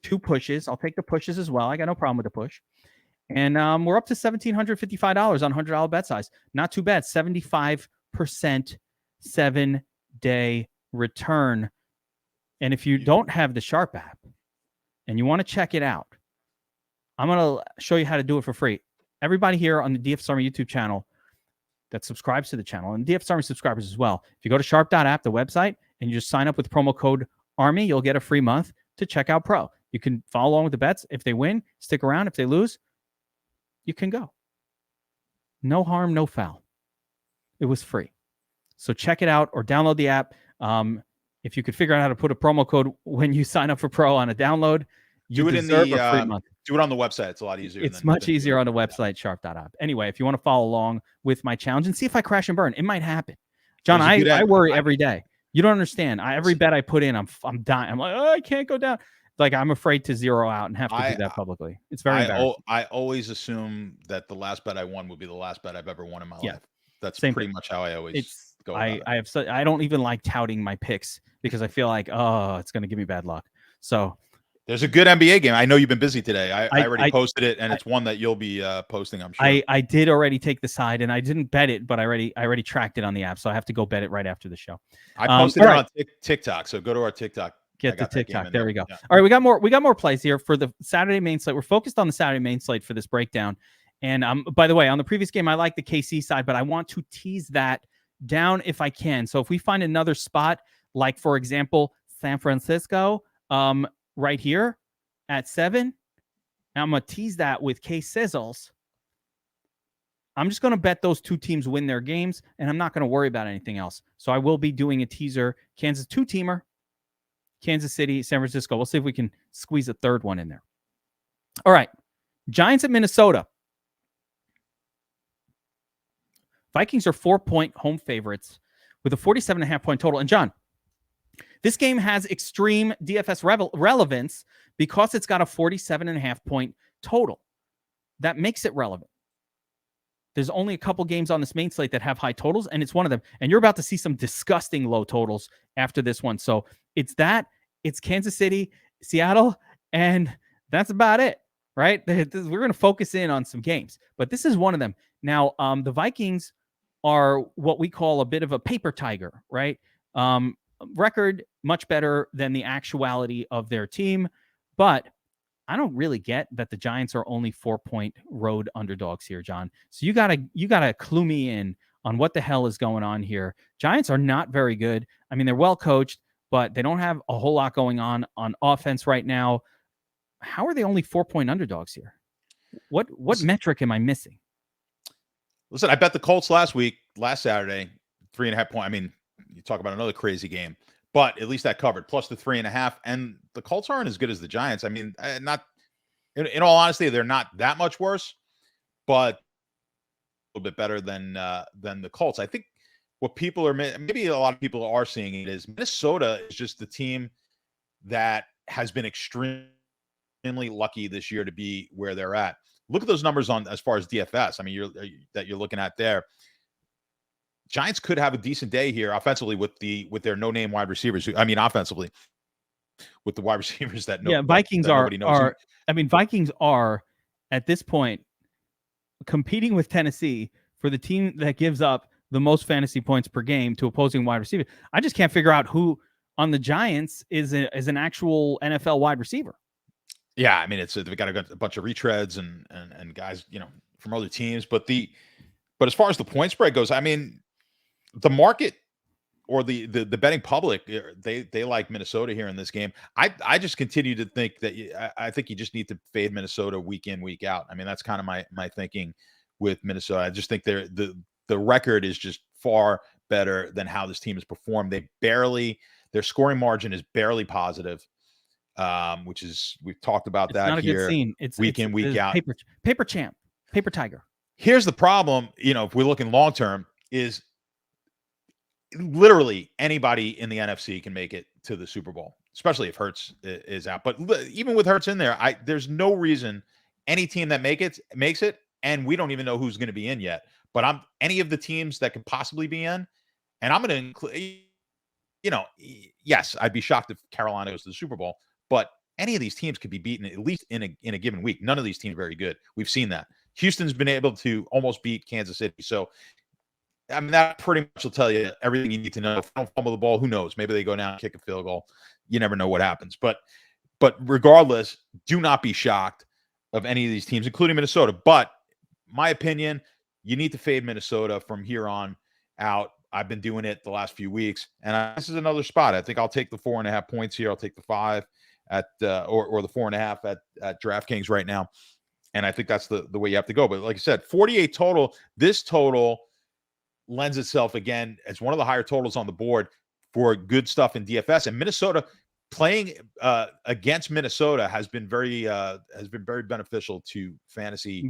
2 pushes. I'll take the pushes as well. I got no problem with the push. And we're up to $1,755 on $100 bet size. Not too bad. 75% 7-day return. And if you don't have the Sharp app and you want to check it out, I'm going to show you how to do it for free. Everybody here on the DFS Army YouTube channel that subscribes to the channel, and DFS Army subscribers as well, if you go to sharp.app, the website, and you just sign up with promo code ARMY, you'll get a free month to check out Pro. You can follow along with the bets. If they win, stick around. If they lose, you can go. No harm, no foul. It was free. So check it out or download the app. If you could figure out how to put a promo code when you sign up for Pro on a download, you deserve a free month. Do it on the website. It's a lot easier. It's much easier on the website, sharp.app. Anyway, if you want to follow along with my challenge and see if I crash and burn, it might happen. John, I worry every day. You don't understand. Every bet I put in, I'm dying. I'm like, oh, I can't go down. Like, I'm afraid to zero out and have to do that publicly. It's very embarrassing. I always assume that the last bet I won would be the last bet I've ever won in my life. That's pretty much how I always go about it. I don't even like touting my picks because I feel like, oh, it's going to give me bad luck. So there's a good NBA game. I know you've been busy today. I already posted it, and it's one that you'll be posting, I'm sure. I did already take the side, and I didn't bet it, but I already tracked it on the app, so I have to go bet it right after the show. I posted it on TikTok, so go to our TikTok. Get the TikTok. There we go. Yeah. All right, we got more plays here for the Saturday main slate. We're focused on the Saturday main slate for this breakdown. And by the way, on the previous game, I like the KC side, but I want to tease that down if I can. So if we find another spot, like for example, San Francisco, right here at 7, I'm gonna tease that with K Sizzles. I'm just gonna bet those two teams win their games, and I'm not gonna worry about anything else. So I will be doing a teaser Kansas 2-teamer. Kansas City, San Francisco. We'll see if we can squeeze a third one in there. All right. Giants at Minnesota. Vikings are 4-point home favorites with a 47.5-point total. And John, this game has extreme DFS relevance because it's got a 47.5-point total. That makes it relevant. There's only a couple games on this main slate that have high totals, and it's one of them. And you're about to see some disgusting low totals after this one. So it's Kansas City, Seattle, and that's about it, right? We're going to focus in on some games, but this is one of them. Now, the Vikings are what we call a bit of a paper tiger, right? Record much better than the actuality of their team, but I don't really get that the Giants are only 4-point road underdogs here, John. So you gotta clue me in on what the hell is going on here. Giants are not very good. I mean, they're well coached, but they don't have a whole lot going on offense right now. How are they only 4-point underdogs here? What metric am I missing? Listen, I bet the Colts last Saturday, 3.5 point. I mean, you talk about another crazy game, but at least that covered, plus the 3.5. And the Colts aren't as good as the Giants. I mean, not in all honesty, they're not that much worse, but a little bit better than the Colts. I think what people are, maybe a lot of people are seeing it is Minnesota is just the team that has been extremely lucky this year to be where they're at. Look at those numbers on as far as DFS. I mean, you're looking at there. Giants could have a decent day here offensively with their no-name wide receivers. Offensively with the wide receivers that Vikings Vikings are at this point competing with Tennessee for the team that gives up the most fantasy points per game to opposing wide receivers. I just can't figure out who on the Giants is an actual NFL wide receiver. Yeah, I mean, they've got a bunch of retreads and guys, from other teams. But as far as the point spread goes, I mean, the market or the betting public, they like Minnesota here in this game. I just continue to think that I think you just need to fade Minnesota week in, week out. I mean, that's kind of my thinking with Minnesota. I just think the record is just far better than how this team has performed. Their scoring margin is barely positive. Which is, we've talked about that not a here. Good scene. It's week in, week out. Paper champ, paper tiger. Here's the problem, if we're looking long term, is literally anybody in the NFC can make it to the Super Bowl, especially if Hurts is out. But even with Hurts in there, there's no reason any team that makes it, and we don't even know who's going to be in yet. But any of the teams that could possibly be in, and I'm going to include, yes, I'd be shocked if Carolina goes to the Super Bowl. But any of these teams could be beaten at least in a given week. None of these teams are very good. We've seen that. Houston's been able to almost beat Kansas City. So, I mean, that pretty much will tell you everything you need to know. If they don't fumble the ball, who knows? Maybe they go down and kick a field goal. You never know what happens. But regardless, do not be shocked of any of these teams, including Minnesota. But my opinion, you need to fade Minnesota from here on out. I've been doing it the last few weeks. And this is another spot. I think I'll take the 4.5 points here. I'll take the 5. At or the 4.5 at DraftKings right now, and I think that's the way you have to go. But like I said, 48 total. This total lends itself again as one of the higher totals on the board for good stuff in DFS. And Minnesota playing against Minnesota has been very beneficial to fantasy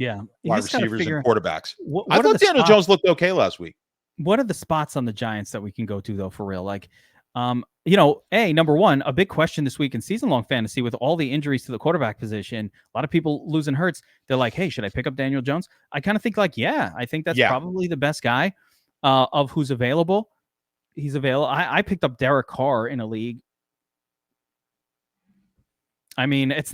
wide receivers and quarterbacks. I thought Daniel Jones looked okay last week. What are the spots on the Giants that we can go to though, for real? Like, number one, a big question this week in season-long fantasy with all the injuries to the quarterback position, a lot of people losing Hurts. They're like, hey, should I pick up Daniel Jones? I kind of think like, I think that's probably the best guy of who's available. He's available. I picked up Derek Carr in a league. I mean, it's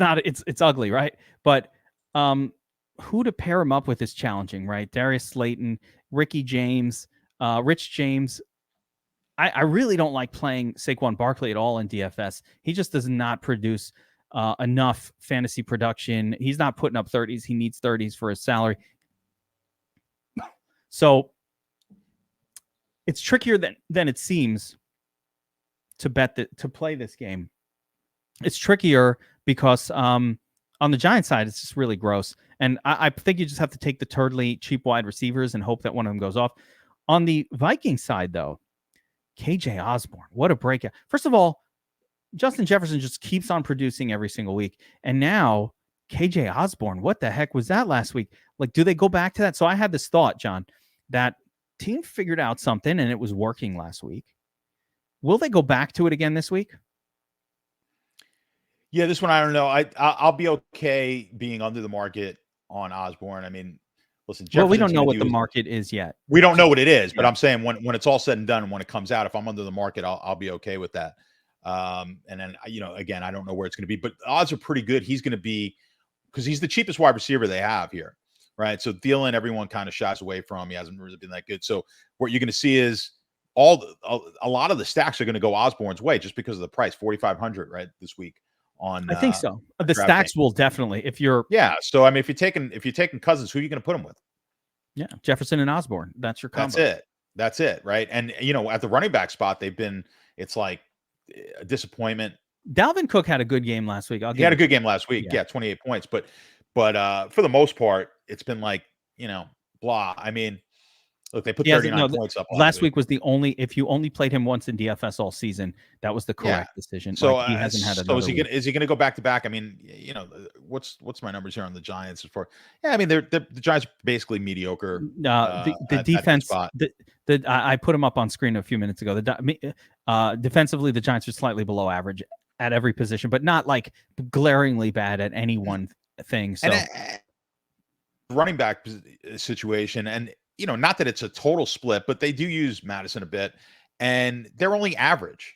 ugly, right? But who to pair him up with is challenging, right? Darius Slayton, Ricky James, Rich James. I really don't like playing Saquon Barkley at all in DFS. He just does not produce enough fantasy production. He's not putting up 30s. He needs 30s for his salary. So it's trickier than it seems to play this game. It's trickier because on the Giants side, it's just really gross. And I think you just have to take the turdly cheap wide receivers and hope that one of them goes off. On the Vikings side, though, KJ Osborne, what a breakout. First of all, Justin Jefferson just keeps on producing every single week. And now KJ Osborne, what the heck was that last week? Like, do they go back to that? So I had this thought, John, that team figured out something and it was working last week. Will they go back to it again this week? Yeah, this one, I don't know. I'll be okay being under the market on Osborne. I mean, listen, well, we don't know what the market is yet. We don't know what it is, but I'm saying when it's all said and done and when it comes out, if I'm under the market, I'll be okay with that. And then, again, I don't know where it's going to be, but odds are pretty good. He's going to be, because he's the cheapest wide receiver they have here, right? So Thielen, everyone kind of shies away from. He hasn't really been that good. So what you're going to see is a lot of the stacks are going to go Osborne's way just because of the price, 4,500 right this week. I think so. The stacks will definitely, if you're So I mean, if you're taking Cousins, who are you going to put him with? Yeah, Jefferson and Osborne. That's your combo. That's it, right? And at the running back spot, it's like a disappointment. Dalvin Cook had a good game last week. He had a good game last week. Yeah, 28 points. But for the most part, it's been like, blah. I mean, look, they put 39 points up. Last week was the only, if you only played him once in DFS all season, that was the correct decision. So he hasn't had another. So is he gonna go back to back? I mean, what's my numbers here on the Giants for? Yeah, I mean, the Giants are basically mediocre. The defense. I put him up on screen a few minutes ago. Defensively, the Giants are slightly below average at every position, but not like glaringly bad at any one thing. So running back situation and. Not that it's a total split, but they do use Madison a bit, and they're only average,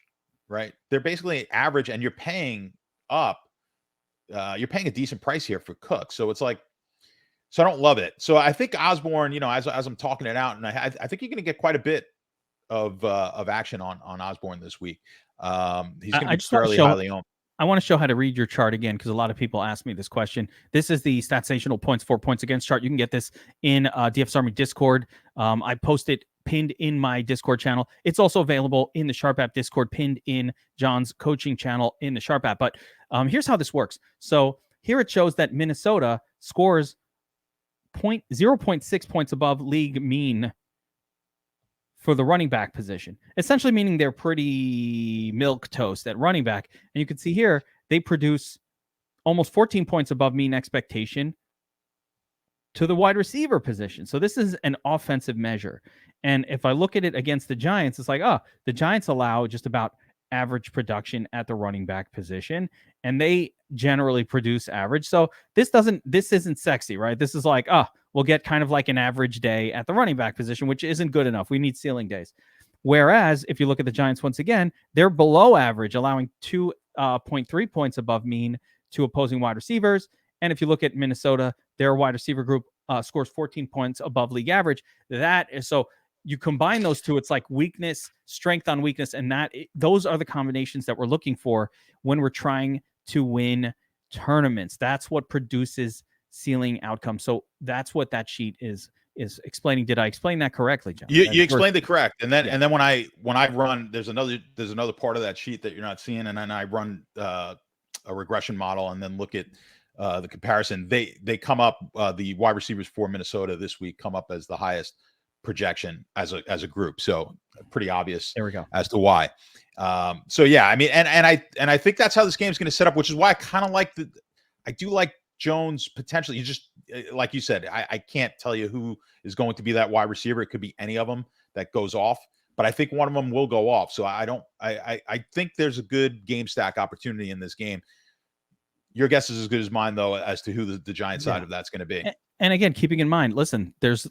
right? They're basically average, and you're paying up. You're paying a decent price here for Cook, so it's like, so I don't love it. So I think Osborne, as I'm talking it out, and I think you're going to get quite a bit of action on Osborne this week. He's going to be fairly highly owned. I want to show how to read your chart again because a lot of people ask me this question. This is the Statsational points for points against chart. You can get this in DFS Army Discord. I post it pinned in my Discord channel. It's also available in the Sharp app Discord, pinned in John's coaching channel in the Sharp app. But here's how this works. So here it shows that Minnesota scores 0.6 points above league mean for the running back position, essentially meaning they're pretty milquetoast at running back. And you can see here, they produce almost 14 points above mean expectation to the wide receiver position. So this is an offensive measure. And if I look at it against the Giants, it's like, the Giants allow just about average production at the running back position, and they generally produce average. So this isn't sexy, right? This is like, we'll get kind of like an average day at the running back position, which isn't good enough. We need ceiling days. Whereas if you look at the Giants, once again, they're below average, allowing 2.3 points above mean to opposing wide receivers. And if you look at Minnesota, their wide receiver group scores 14 points above league average. That is, so you combine those two, it's like weakness, strength on weakness. And those are the combinations that we're looking for when we're trying to win tournaments. That's what produces ceiling outcomes. So that's what that sheet is explaining. Did I explain that correctly, John? You explained it correct. And then when I run, there's another part of that sheet that you're not seeing, and then I run a regression model and then look at the comparison. They come up, the wide receivers for Minnesota this week come up as the highest projection as a group. So pretty obvious There we go. as to why. So yeah, I mean, and I think that's how this game is going to set up, which is why I kind of like I do like Jones potentially. You just like you said, I can't tell you who is going to be that wide receiver. It could be any of them that goes off, but I think one of them will go off. So I think there's a good game stack opportunity in this game. Your guess is as good as mine, though, as to who the Giant side of that's going to be. And again, keeping in mind, listen, there's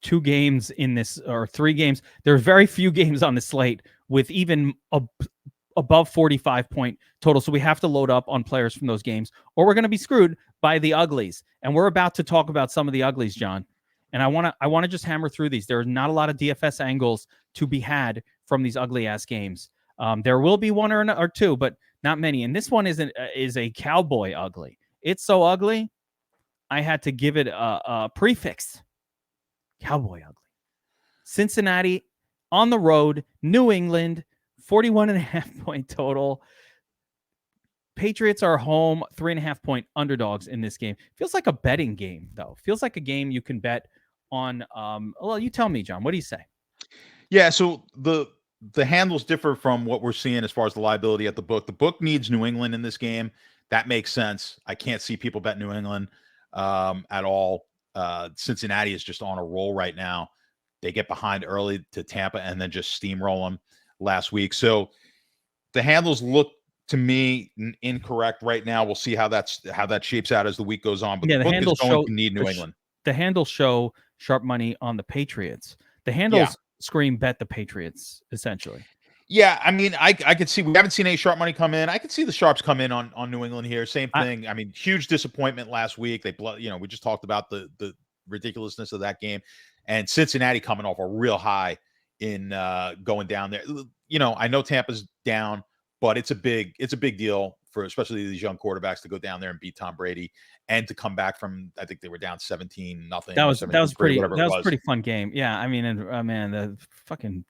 2 games in this, or 3 games. There are very few games on the slate with even above 45 point total. So we have to load up on players from those games, or we're going to be screwed by the uglies. And we're about to talk about some of the uglies, John. And I want to just hammer through these. There's not a lot of DFS angles to be had from these ugly ass games. There will be one or 2, but not many. And this one is a cowboy ugly. It's so ugly, I had to give it a prefix. Cowboy ugly. Cincinnati on the road, New England, 41.5 point total. Patriots are home, 3.5 point underdogs in this game. Feels like a betting game, though. Feels like a game you can bet on. Well, you tell me, John. What do you say? Yeah, so the handles differ from what we're seeing as far as the liability at the book. The book needs New England in this game. That makes sense. I can't see people bet New England at all. Cincinnati is just on a roll right now. They get behind early to Tampa and then just steamroll them last week. So the handles look to me incorrect right now. We'll see how that shapes out as the week goes on. But the book is going to need New England. The handles show sharp money on the Patriots. The handles scream bet the Patriots, essentially. Yeah, I mean, I could see, we haven't seen any sharp money come in. I could see the sharps come in on New England here. Same thing. I mean, huge disappointment last week. We just talked about the ridiculousness of that game, and Cincinnati coming off a real high in going down there. I know Tampa's down, but it's a big deal for especially these young quarterbacks to go down there and beat Tom Brady and to come back from, I think they were down 17-0. That was a pretty fun game. Yeah, I mean, man, the fucking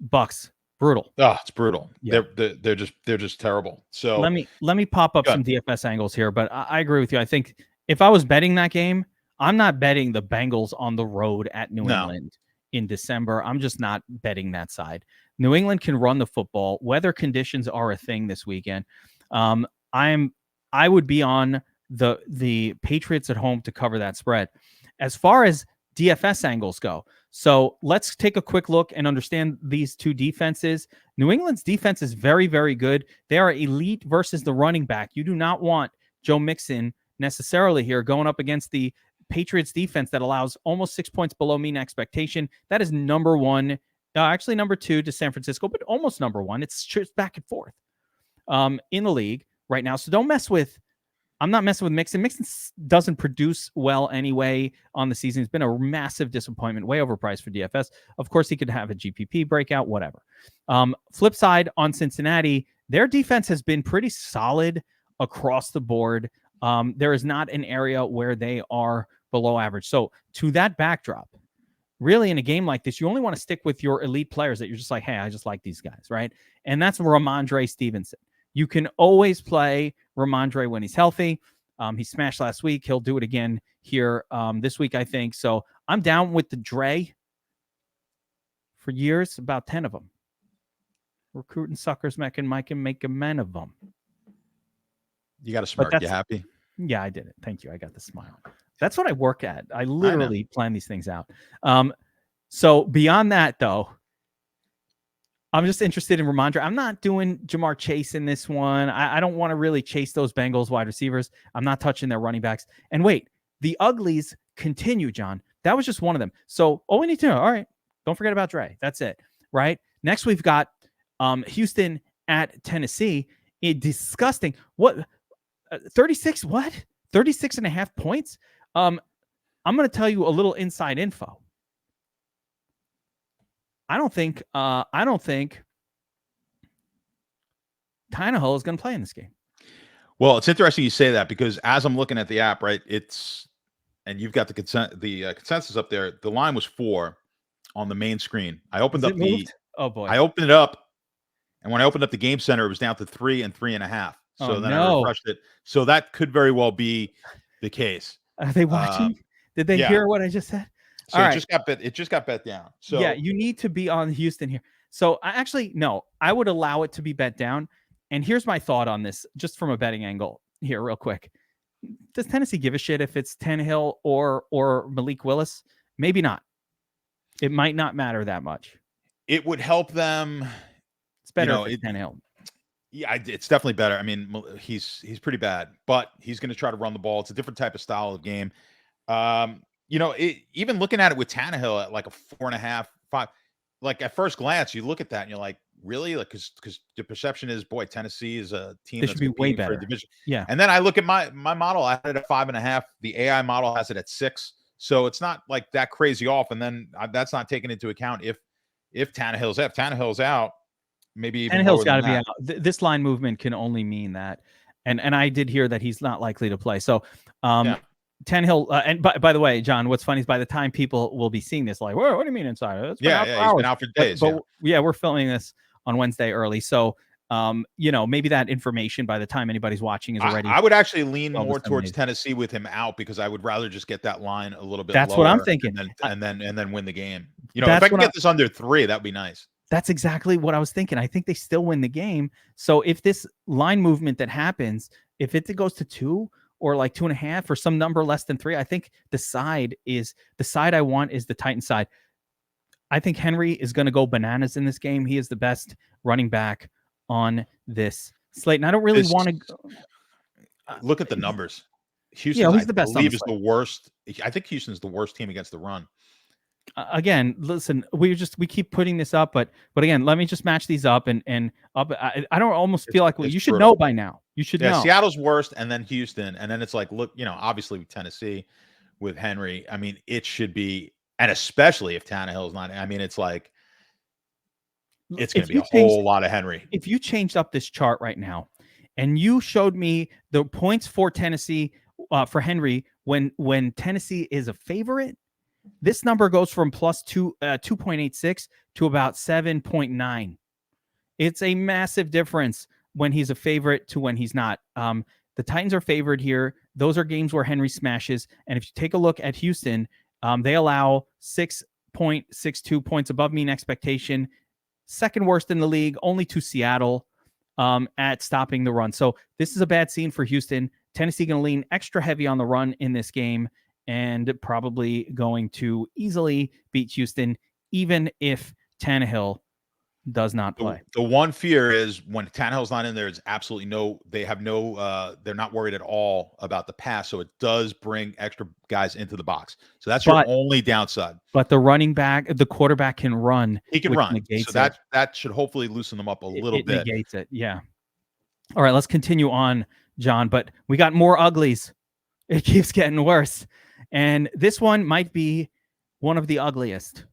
Bucks. Brutal. Oh, it's brutal. Yeah. They're just terrible. So let me pop up some DFS angles here, but I agree with you. I think if I was betting that game, I'm not betting the Bengals on the road at New England in December. I'm just not betting that side. New England can run the football. Weather conditions are a thing this weekend. I would be on the Patriots at home to cover that spread. As far as DFS angles go, so let's take a quick look and understand these 2 defenses. New England's defense is very, very good. They are elite versus the running back. You do not want Joe Mixon necessarily here going up against the Patriots defense that allows almost 6 points below mean expectation. That is number 1, actually number 2 to San Francisco, but almost number 1. It's just back and forth in the league right now. So don't mess with. I'm not messing with Mixon. Mixon doesn't produce well anyway on the season. It's been a massive disappointment, way overpriced for DFS. Of course, he could have a GPP breakout, whatever. Flip side on Cincinnati, their defense has been pretty solid across the board. There is not an area where they are below average. So to that backdrop, really in a game like this, you only want to stick with your elite players that you're just like, hey, I just like these guys, right? And that's Ramondre Stevenson. You can always play Ramondre when he's healthy. He smashed last week. He'll do it again here this week, I think. So I'm down with the Dre for years, about 10 of them. Recruiting suckers, make a man of them. You got a smirk. You happy? Yeah, I did it. Thank you. I got the smile. That's what I work at. I literally plan these things out. So beyond that, though, I'm just interested in Ramondre. I'm not doing Jamar Chase in this one. I don't want to really chase those Bengals wide receivers. I'm not touching their running backs. And wait, the uglies continue, John. That was just one of them. So all we need to know, all right, don't forget about Dre. That's it, right? Next, we've got Houston at Tennessee. Disgusting. What? 36? What? 36.5 points? I'm going to tell you a little inside info. I don't think Tannehill is going to play in this game. Well, it's interesting you say that because as I'm looking at the app, right, and you've got the consensus up there. The line was 4 on the main screen. I opened up I opened it up, and when I opened up the Game Center, it was down to 3 and 3.5. So I refreshed it. So that could very well be the case. Are they watching? Did they hear what I just said? So All it right. just got bet. It just got bet down. So Yeah, you need to be on Houston here. So I would allow it to be bet down. And here's my thought on this, just from a betting angle here, real quick. Does Tennessee give a shit if it's Tannehill or Malik Willis? Maybe not. It might not matter that much. it would help them. It's better if it's Tannehill. Yeah, it's definitely better. I mean, he's pretty bad, but he's going to try to run the ball. It's a different type of style of game. Even looking at it with Tannehill at like a 4.5, 5, like at first glance, you look at that and you're like, really? Like, because the perception is, boy, Tennessee is a team They that's should be way competing for a better. division. Yeah. And then I look at my model. I had it at 5.5. The AI model has it at 6. So it's not like that crazy off. And then that's not taken into account if Tannehill's out, maybe even Tannehill's got to be out. This line movement can only mean that. And I did hear that he's not likely to play. So Tannehill, and by the way, John, what's funny is by the time people will be seeing this, like, what do you mean inside? It's he's been out for days. But we're filming this on Wednesday early. So, maybe that information by the time anybody's watching is already. I would actually lean more towards Tennessee with him out, because I would rather just get that line a little bit. That's lower what I'm thinking, and then win the game. If I can get this under 3, that'd be nice. That's exactly what I was thinking. I think they still win the game. So if this line movement that happens, if it goes to 2 or like 2.5 or some number less than 3, I think the side I want is the Titan side. I think Henry is going to go bananas in this game. He is the best running back on this slate. And I don't really want to look at the numbers. Houston, he's the best. I believe is the worst. I think Houston's the worst team against the run. Again, listen, we keep putting this up, but again, let me just match these up and up. I don't almost feel like you should know by now. You should know. Seattle's worst, and then Houston, and then it's like, look, obviously with Tennessee, with Henry, I mean, it should be, and especially if Tannehill's not. I mean, it's like it's going to be a whole lot of Henry. If you changed up this chart right now, and you showed me the points for Tennessee for Henry when Tennessee is a favorite. This number goes from plus 2.86 to about 7.9. It's a massive difference when he's a favorite to when he's not. The Titans are favored here. Those are games where Henry smashes. And if you take a look at Houston, they allow 6.62 points above mean expectation. Second worst in the league, only to Seattle at stopping the run. So this is a bad scene for Houston. Tennessee going to lean extra heavy on the run in this game, and probably going to easily beat Houston, even if Tannehill does not play. The one fear is when Tannehill's not in there, it's absolutely they're not worried at all about the pass. So it does bring extra guys into the box. So that's your only downside. But the quarterback can run. He can run. So that should hopefully loosen them up a little bit. It negates it. Yeah. All right, let's continue on, John. But we got more uglies. It keeps getting worse. And this one might be one of the ugliest.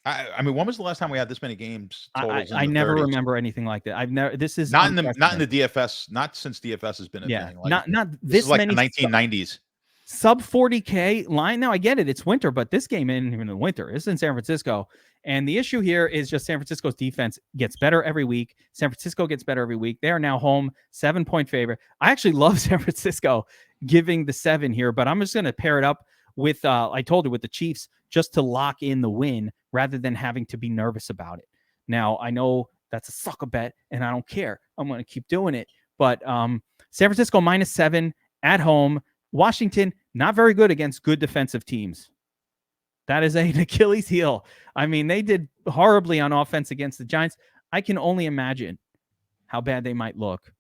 I mean, when was the last time we had this many games? I never remember anything like that. This is not in the DFS, not since DFS has been a thing. Like, not this like many. The 1990s. Sub 40K line. Now I get it. It's winter, but this game isn't even in the winter. It's in San Francisco. And the issue here is just San Francisco's defense gets better every week. San Francisco gets better every week. They are now home 7-point favorite. I actually love San Francisco giving the 7 here, but I'm just going to pair it up with, I told you, with the Chiefs just to lock in the win rather than having to be nervous about it. Now, I know that's a sucker bet and I don't care. I'm going to keep doing it. But San Francisco -7 at home. Washington, not very good against good defensive teams. That is an Achilles heel. I mean, they did horribly on offense against the Giants. I can only imagine how bad they might look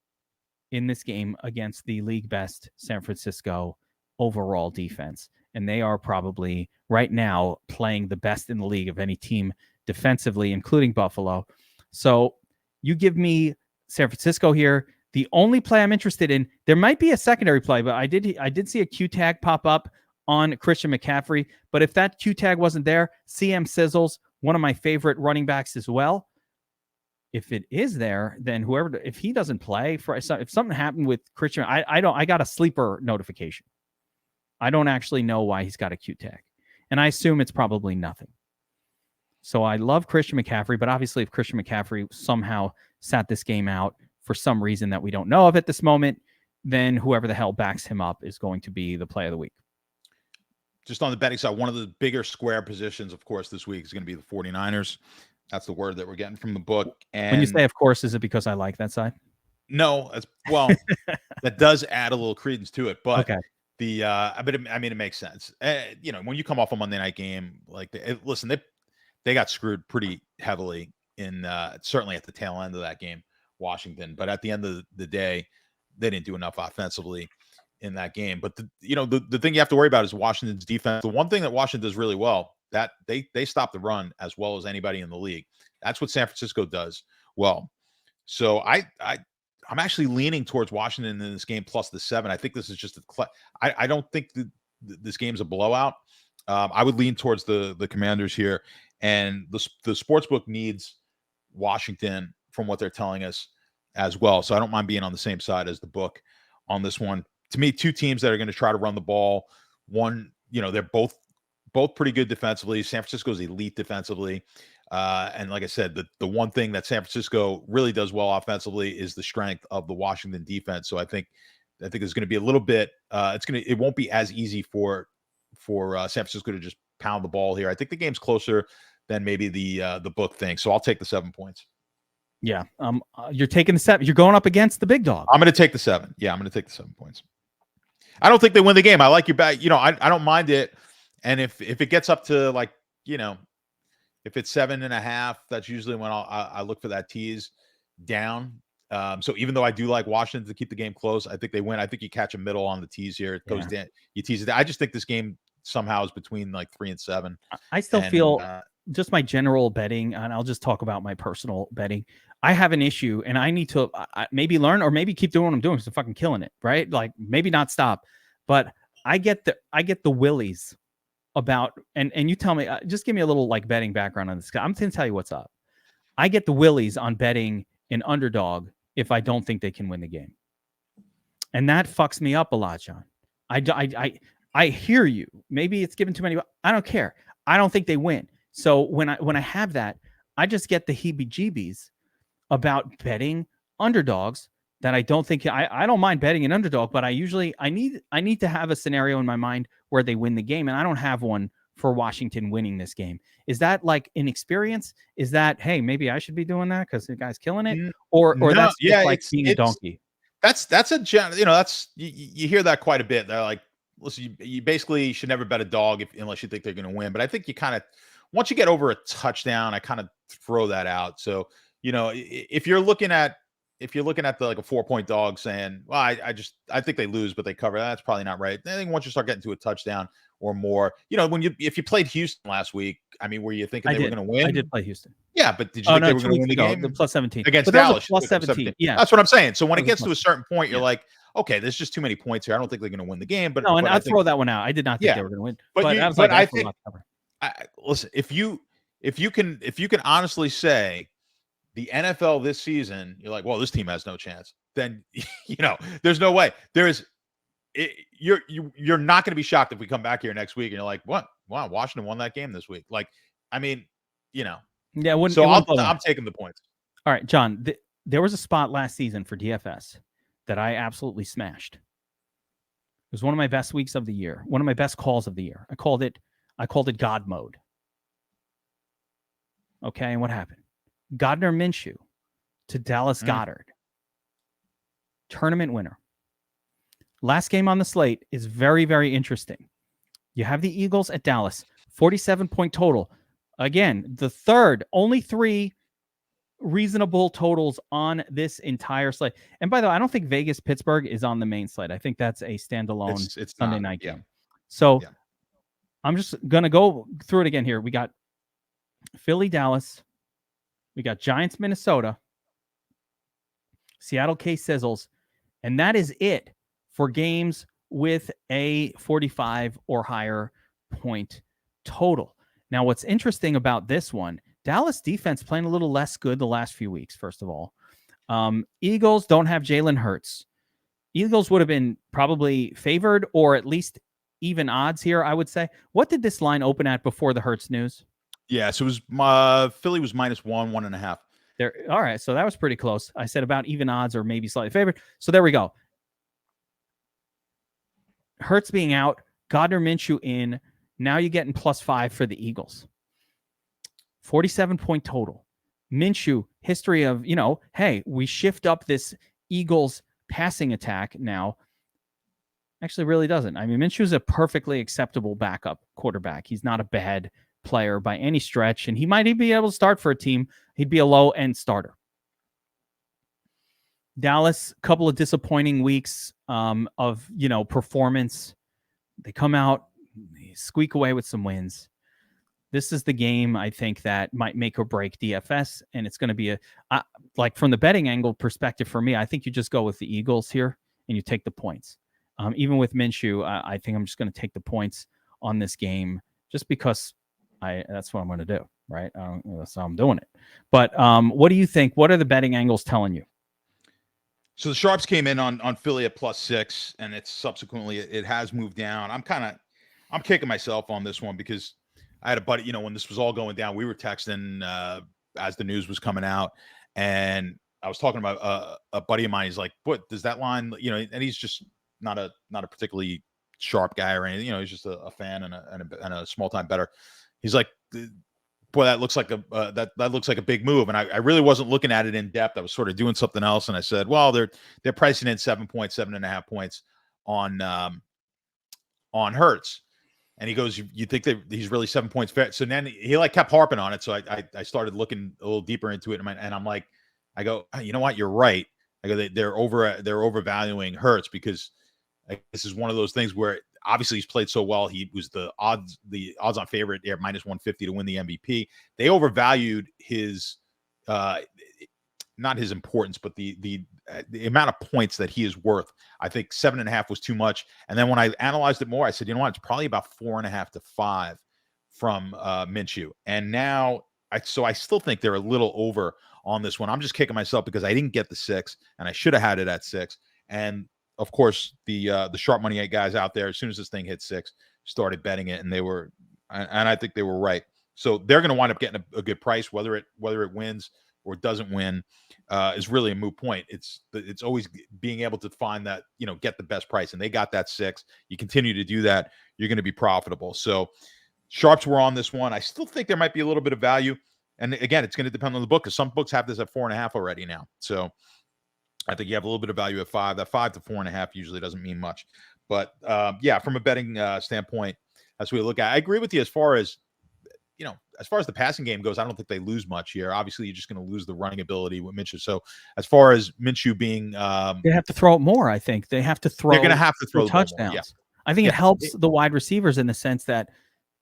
in this game against the league best San Francisco overall defense. And they are probably right now playing the best in the league of any team defensively, including Buffalo. So you give me San Francisco here. The only play I'm interested in, there might be a secondary play, but I did see a Q tag pop up on Christian McCaffrey. But if that Q tag wasn't there, CM Sizzles, one of my favorite running backs as well. If it is there, then if he doesn't play, if something happened with Christian, I got a sleeper notification. I don't actually know why he's got a Q tag. And I assume it's probably nothing. So I love Christian McCaffrey, but obviously if Christian McCaffrey somehow sat this game out for some reason that we don't know of at this moment, then whoever the hell backs him up is going to be the play of the week. just on the betting side, one of the bigger square positions, of course, this week is going to be the 49ers. That's the word that we're getting from the book. And when you say, of course, is it because I like that side? No, well, that does add a little credence to it, but Okay. I mean, it makes sense. When you come off a Monday night game, like, listen, they got screwed pretty heavily in certainly at the tail end of that game, Washington. But at the end of the day, they didn't do enough offensively in that game. But the thing you have to worry about is Washington's defense. The one thing that Washington does really well, that they stop the run as well as anybody in the league. That's what San Francisco does well. So I'm actually leaning towards Washington in this game plus the 7. I think this is just I don't think this game's a blowout. I would lean towards the Commanders here, and the sportsbook needs Washington from what they're telling us as well. So I don't mind being on the same side as the book on this one. To me, two teams that are going to try to run the ball. One, they're both pretty good defensively. San Francisco's elite defensively. And like I said, the one thing that San Francisco really does well offensively is the strength of the Washington defense. So I think it's going to be a little bit. It won't be as easy for San Francisco to just pound the ball here. I think the game's closer than maybe the book thinks. So I'll take the 7 points. Yeah. You're taking the 7. You're going up against the big dog. I'm going to take the 7. Yeah, I'm going to take the 7 points. I don't think they win the game. I like your bet. I don't mind it. And if it gets up to if it's 7.5, that's usually when I look for that tease down. So even though I do like Washington to keep the game close, I think they win. I think you catch a middle on the tease here. It goes down. You tease it. I just think this game somehow is between like 3 and 7. I still feel just my general betting, and I'll just talk about my personal betting. I have an issue, and I need to maybe learn or maybe keep doing what I'm doing because I'm fucking killing it, right? Like maybe not stop, but I get the willies about, and you tell me, just give me a little like betting background on this. I'm going to tell you what's up. I get the willies on betting an underdog if I don't think they can win the game. And that fucks me up a lot, John. I hear you. Maybe it's given too many. I don't care. I don't think they win. So when I have that, I just get the heebie-jeebies about betting underdogs that I don't think I don't mind betting an underdog, but I need to have a scenario in my mind where they win the game, and I don't have one for Washington winning this game. Is that like inexperience? Is that, hey, maybe I should be doing that because the guy's killing it, or no, that's just like being a donkey? That's you hear that quite a bit. They're like, listen, you basically should never bet a dog unless you think they're going to win. But I think you kind of, once you get over a touchdown, I kind of throw that out. So if you're looking at the like a 4-point dog saying, well, I think they lose, but they cover, that's probably not right. I think once you start getting to a touchdown or more, if you played Houston last week, I mean, were you thinking they were going to win? I did play Houston. Yeah, but did you think they were going to win the game? The plus 17 against Dallas, plus 17. Yeah, that's what I'm saying. So when it gets to a certain point, you're like, okay, there's just too many points here. I don't think they're going to win the game. But no, and I'd throw that one out. I did not think they were going to win. But I think, listen, if you can honestly say the NFL this season, you're like, well, this team has no chance. Then there's no way. You're not going to be shocked if we come back here next week and you're like, what? Wow, Washington won that game this week. Like, I mean, Yeah. So I'm taking the points. All right, John. There was a spot last season for DFS that I absolutely smashed. It was one of my best weeks of the year. One of my best calls of the year. I called it God mode. Okay, and what happened? Gardner Minshew to Dallas Goedert. Tournament winner. Last game on the slate is very, very interesting. You have the Eagles at Dallas. 47-point total. Again, the third, only 3 reasonable totals on this entire slate. And by the way, I don't think Vegas-Pittsburgh is on the main slate. I think that's a standalone it's Sunday not, night game. So I'm just going to go through it again here. We got Philly-Dallas. We got Giants-Minnesota. Seattle-K-Sizzles. And that is it for games with a 45 or higher point total. Now, what's interesting about this one, Dallas defense playing a little less good the last few weeks, first of all. Eagles don't have Jalen Hurts. Eagles would have been probably favored or at least even odds here, I would say. What did this line open at before the Hurts news? Yeah, so it was Philly was -1.5. There. All right, so that was pretty close. I said about even odds or maybe slightly favored. So there we go. Hurts being out, Gardner Minshew in. Now you're getting +5 for the Eagles. 47-point total. Minshew, history of, hey, we shift up this Eagles passing attack now. Actually really doesn't. I mean, Minshew's a perfectly acceptable backup quarterback. He's not a bad player by any stretch, and he might even be able to start for a team. He'd be a low-end starter. Dallas, couple of disappointing weeks of, performance. They come out, they squeak away with some wins. This is the game, I think, that might make or break DFS, and it's going to be like from the betting angle perspective for me, I think you just go with the Eagles here, and you take the points. Even with Minshew, I think I'm just going to take the points on this game just because that's what I'm going to do, right? That's how I'm doing it. But what do you think? What are the betting angles telling you? So the sharps came in on Philly at +6, and it's subsequently it has moved down. I'm kicking myself on this one because I had a buddy, when this was all going down, we were texting as the news was coming out, and I was talking about a buddy of mine. He's like, "What does that line?" And he's just not a particularly sharp guy or anything. He's just a fan and a small time bettor. He's like, "Boy, that looks like that looks like a big move." And I really wasn't looking at it in depth. I was sort of doing something else, and I said, "Well, they're pricing in 7.5 points on Hurts." And he goes, "You think that he's really 7 points fair?" So then he kept harping on it. So I started looking a little deeper into it, and I'm like, I go, "You know what? You're right." I go, they're overvaluing Hurts because this is one of those things where obviously he's played so well. He was the odds on favorite there, -150 to win the MVP. They overvalued his not his importance, but the amount of points that he is worth. I think 7.5 was too much. And then when I analyzed it more, I said, you know what? It's probably about 4.5 to 5 from Minshew. And now I still think they're a little over on this one. I'm just kicking myself because I didn't get the 6, and I should have had it at 6. And of course, the sharp money guys out there, as soon as this thing hit 6, started betting it, and I think they were right. So they're going to wind up getting a good price, whether it wins or doesn't win, is really a moot point. It's always being able to find that, get the best price. And they got that 6. You continue to do that, you're going to be profitable. So sharps were on this one. I still think there might be a little bit of value. And again, it's going to depend on the book because some books have this at 4.5 already now. So I think you have a little bit of value at 5. That 5 to 4.5 usually doesn't mean much. But from a betting standpoint, that's what we look at. I agree with you as far as the passing game goes. I don't think they lose much here. Obviously, you're just going to lose the running ability with Minshew. So as far as Minshew being, they have to throw it more. I think they have to throw. They're going to have to throw touchdowns. Yeah. I think it helps the wide receivers in the sense that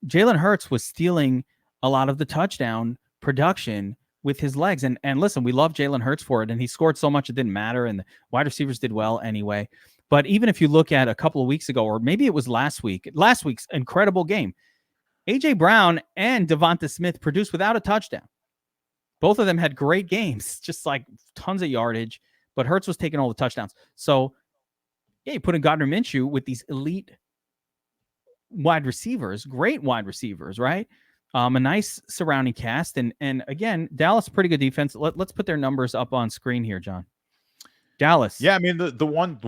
Jalen Hurts was stealing a lot of the touchdown production with his legs. And listen, we love Jalen Hurts for it, and he scored so much it didn't matter, and the wide receivers did well anyway. But even if you look at a couple of weeks ago, or maybe it was last week's incredible game, A.J. Brown and Devonta Smith produced without a touchdown. Both of them had great games, just like tons of yardage, but Hurts was taking all the touchdowns. So, you put in Gardner Minshew with these elite wide receivers, great wide receivers, right? A nice surrounding cast. And again, Dallas, pretty good defense. Let's put their numbers up on screen here, John. Dallas. Yeah, I mean, the one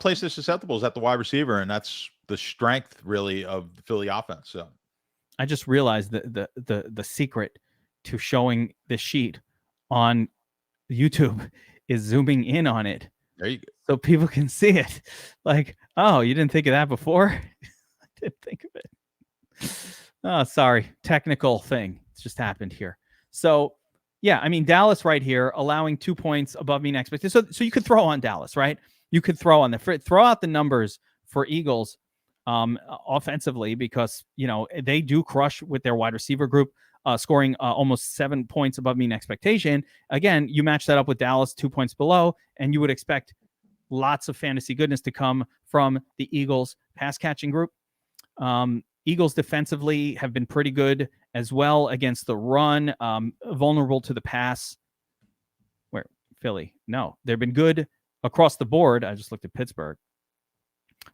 place they're susceptible is at the wide receiver, and that's the strength, really, of the Philly offense. So I just realized the secret to showing the sheet on YouTube is zooming in on it. There you go. So people can see it. Like, oh, you didn't think of that before? I didn't think of it. Oh, sorry. Technical thing. It's just happened here. So, yeah, I mean, Dallas right here, allowing 2 points above mean expectations. So you could throw on Dallas, right? You could throw out the numbers for Eagles offensively because, they do crush with their wide receiver group, scoring almost 7 points above mean expectation. Again, you match that up with Dallas 2 points below, and you would expect lots of fantasy goodness to come from the Eagles pass catching group. Eagles defensively have been pretty good as well against the run, vulnerable to the pass. Where Philly? No, they've been good across the board. I just looked at Pittsburgh.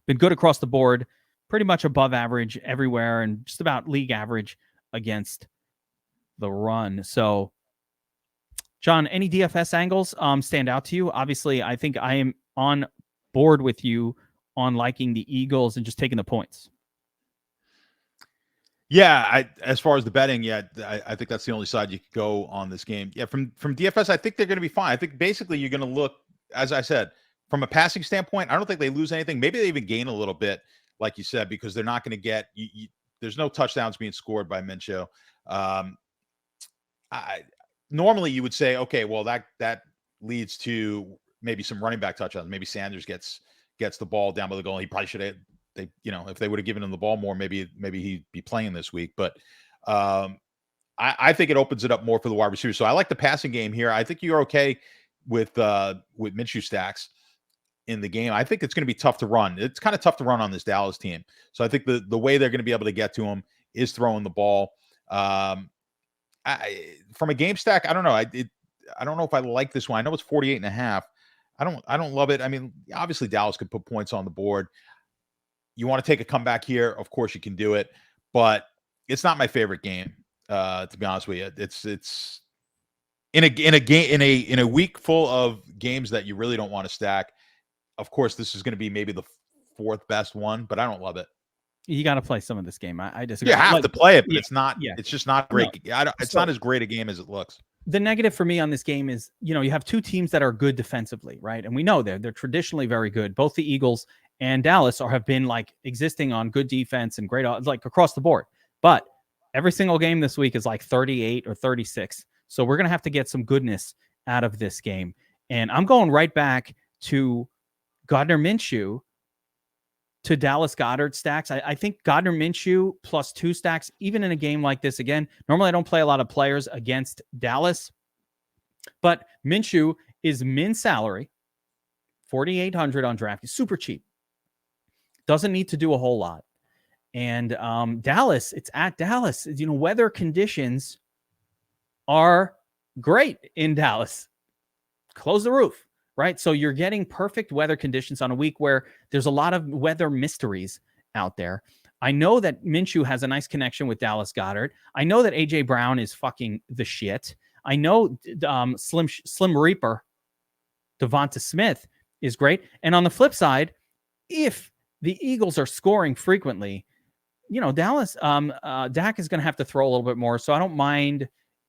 Been good across the board, pretty much above average everywhere and just about league average against the run. So, John, any DFS angles stand out to you? Obviously, I think I am on board with you on liking the Eagles and just taking the points. Yeah, as far as the betting, I think that's the only side you could go on this game. Yeah, from DFS, I think they're going to be fine. I think basically you're going to look, as I said, from a passing standpoint. I don't think they lose anything. Maybe they even gain a little bit, like you said, because they're not going to get. There's no touchdowns being scored by Minshew. I normally you would say, okay, well that leads to maybe some running back touchdowns. Maybe Sanders gets the ball down by the goal. He probably should have. They, if they would have given him the ball more, maybe he'd be playing this week. But I think it opens it up more for the wide receivers. So I like the passing game here. I think you're okay with Minshew stacks in the game. I think it's going to be tough to run. It's kind of tough to run on this Dallas team. So I think the way they're going to be able to get to him is throwing the ball. From a game stack, I don't know. I don't know if I like this one. I know it's 48.5. I don't love it. I mean, obviously Dallas could put points on the board. You want to take a comeback here? Of course you can do it, but it's not my favorite game. To be honest with you, it's in a week full of games that you really don't want to stack. Of course, this is going to be maybe the fourth best one, but I don't love it. You got to play some of this game. I disagree. You have to play it, but it's not. Yeah. It's just not great. No. It's not as great a game as it looks. The negative for me on this game is, you have two teams that are good defensively, right? And we know they're traditionally very good. Both the Eagles and Dallas have been like existing on good defense and great, like across the board. But every single game this week is like 38 or 36. So we're going to have to get some goodness out of this game. And I'm going right back to Gardner Minshew to Dallas Goedert stacks. I think Gardner Minshew plus 2 stacks, even in a game like this. Again, normally I don't play a lot of players against Dallas, but Minshew is min salary, 4,800 on DraftKings, super cheap. Doesn't need to do a whole lot. And Dallas, it's at Dallas. Weather conditions are great in Dallas. Close the roof. Right. So you're getting perfect weather conditions on a week where there's a lot of weather mysteries out there. I know that Minshew has a nice connection with Dallas Goedert. I know that AJ Brown is fucking the shit. I know Slim Reaper, Devonta Smith is great. And on the flip side, if the Eagles are scoring frequently, Dallas, Dak is going to have to throw a little bit more. So I don't mind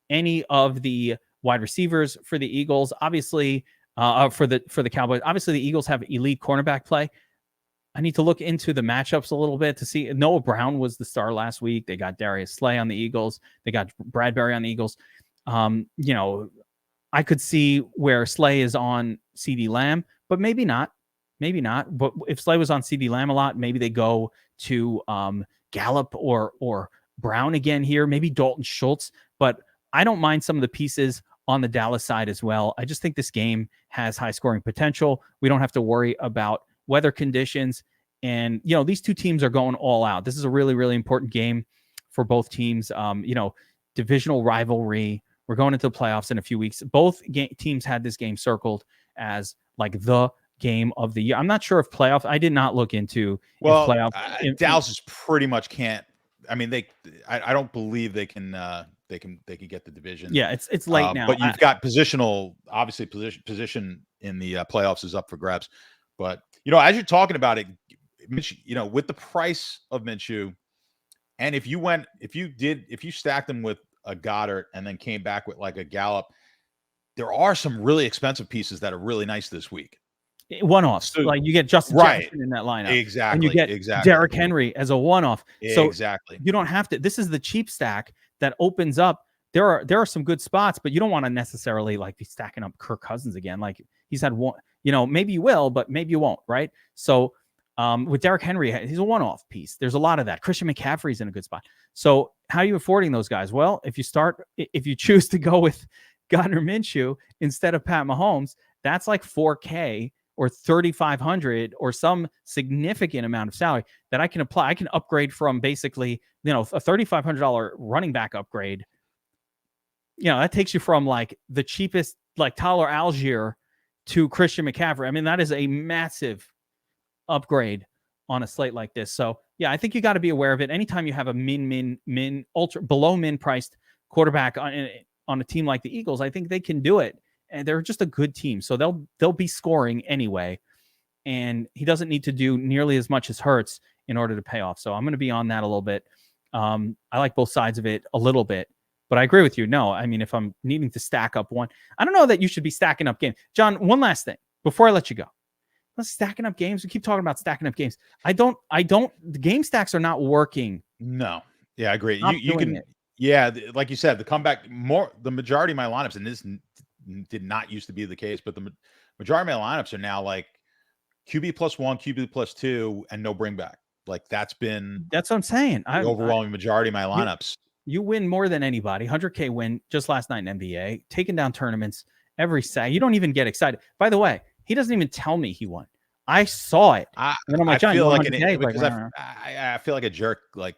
any of the wide receivers for the Eagles. Obviously, for the Cowboys, obviously the Eagles have elite cornerback play. I need to look into the matchups a little bit to see. Noah Brown was the star last week. They got Darius Slay on the Eagles. They got Bradbury on the Eagles. I could see where Slay is on CeeDee Lamb, but maybe not. Maybe not. But if Slay was on CeeDee Lamb a lot, maybe they go to Gallup or Brown again here. Maybe Dalton Schultz. But I don't mind some of the pieces on the Dallas side as well. I just think this game has high scoring potential. We don't have to worry about weather conditions. And, these two teams are going all out. This is a really, really important game for both teams. Divisional rivalry. We're going into the playoffs in a few weeks. Both teams had this game circled as like the game of the year. I'm not sure if playoff. I did not look into playoff. Dallas is pretty much can't. I mean, I don't believe they can. They can get the division. Yeah, it's late now. But you've got positional, obviously position in the playoffs is up for grabs. But as you're talking about it, with the price of Minshew, and if you stacked them with a Goddard and then came back with like a Gallup, there are some really expensive pieces that are really nice this week. One-offs, so, like you get Justin Jefferson in that lineup, exactly, and you get Derrick Henry as a one-off. So exactly, you don't have to. This is the cheap stack that opens up. There are some good spots, but you don't want to necessarily like be stacking up Kirk Cousins again. Like he's had one, maybe you will, but maybe you won't, right? So with Derrick Henry, he's a one-off piece. There's a lot of that. Christian McCaffrey's in a good spot. So how are you affording those guys? Well, if you choose to go with Gardner Minshew instead of Pat Mahomes, that's like $4,000 or $3,500 or some significant amount of salary that I can apply. I can upgrade from basically, a $3,500 running back upgrade. That takes you from like the cheapest, like Tyler Algier to Christian McCaffrey. I mean, that is a massive upgrade on a slate like this. So yeah, I think you got to be aware of it. Anytime you have a min ultra below min priced quarterback on a team like the Eagles, I think they can do it. And they're just a good team. So they'll be scoring anyway. And he doesn't need to do nearly as much as Hurts in order to pay off. So I'm going to be on that a little bit. I like both sides of it a little bit, but I agree with you. No, I mean, if I'm needing to stack up one, I don't know that you should be stacking up games. John, one last thing before I let you go. Let's stacking up games. We keep talking about stacking up games. The game stacks are not working. No. Yeah, I agree. Stop You doing can, it. yeah, like you said, the comeback the majority of my lineups, and this did not used to be the case, but the majority of my lineups are now like QB +1, QB +2, and no bring back. Like that's what I'm saying. the overwhelming majority of my lineups. You win more than anybody. 100K win just last night in NBA, taking down tournaments every Saturday. You don't even get excited. By the way, he doesn't even tell me he won. I saw it. And then I'm like, John, feel you like because like, I feel like a jerk like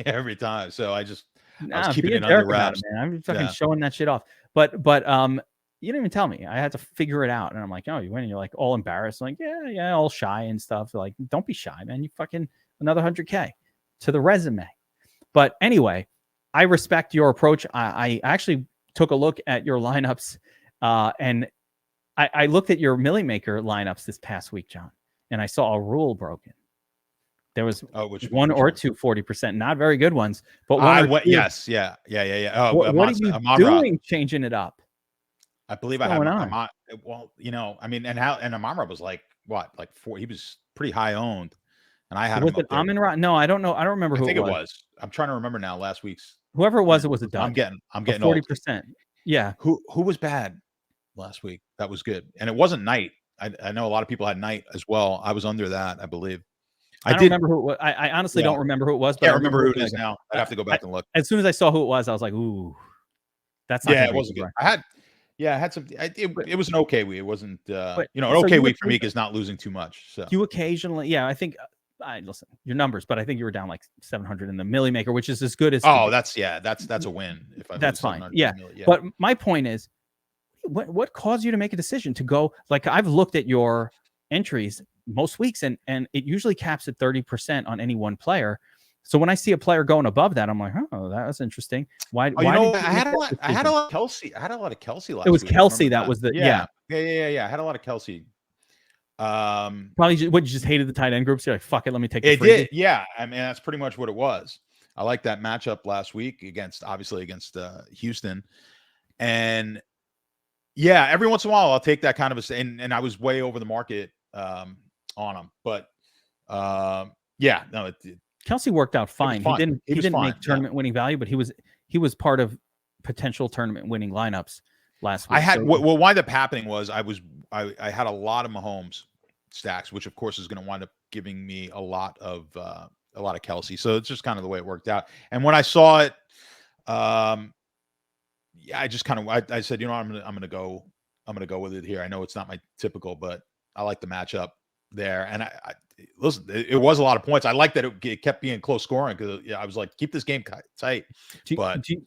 every time. So I was nah, keeping be a it under jerk about wraps. it, man. I'm fucking showing that shit off. But you didn't even tell me. I had to figure it out. And I'm like, oh, you win. And you're like all embarrassed. I'm like, yeah, all shy and stuff. Like, don't be shy, man. You fucking another 100K to the resume. But anyway, I respect your approach. I actually took a look at your lineups, and I looked at your Millie Maker lineups this past week, John, and I saw a rule broken. There was one or two 40%, not very good ones, but yes, yeah. Oh, what are you doing changing it up? I believe I have well, I mean, and Amon-Ra was like what, like 4? He was pretty high owned, and I had him up there. Amon-Ra? No, I don't know. I don't remember who I think it was. I'm trying to remember now. Last week's whoever it was a dud. I'm getting 40%. Yeah. Who was bad last week? That was good, and it wasn't Knight. I know a lot of people had Knight as well. I was under that, I believe. I don't remember who it was. I honestly don't remember who it was. But I remember who it is now. I'd have to go back and look. As soon as I saw who it was, I was like, "Ooh, that's not." Yeah, it wasn't good. I had some. It was an okay week. It wasn't. An okay week for me is not losing too much. So you occasionally, I think. Listen, your numbers, but I think you were down like 700 in the Millie Maker, which is as good as. Oh, that's a win. If I that's fine. Yeah, but my point is, what caused you to make a decision to go? Like I've looked at your entries most weeks, and it usually caps at 30% on any one player. So when I see a player going above that, I'm like, oh, that's interesting. Why? I had a lot of Kelsey. I had a lot of Kelsey last week. It was Kelsey that was the yeah. I had a lot of Kelsey. Probably you just hated the tight end groups. You're like, fuck it, let me take it. Did, yeah. I mean, that's pretty much what it was. I like that matchup last week against Houston, and yeah, every once in a while I'll take that kind of and I was way over the market on him, but Kelsey worked out fine. He didn't make tournament winning value, but he was part of potential tournament winning lineups last week. What wound up happening was I had a lot of Mahomes stacks, which of course is going to wind up giving me a lot of Kelsey. So it's just kind of the way it worked out. And when I saw it, I just kind of I said, I'm gonna go with it here. I know it's not my typical, but I like the matchup there. And I listen, it was a lot of points. I like that it kept being close scoring because I was like, keep this game tight. Do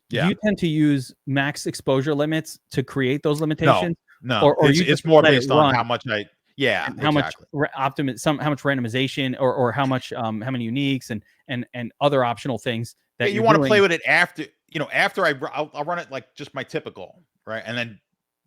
you tend to use max exposure limits to create those limitations? No, or it's more based on how much much randomization or how many uniques and other optional things that you want to play with it after. After I'll run it like just my typical, right? And then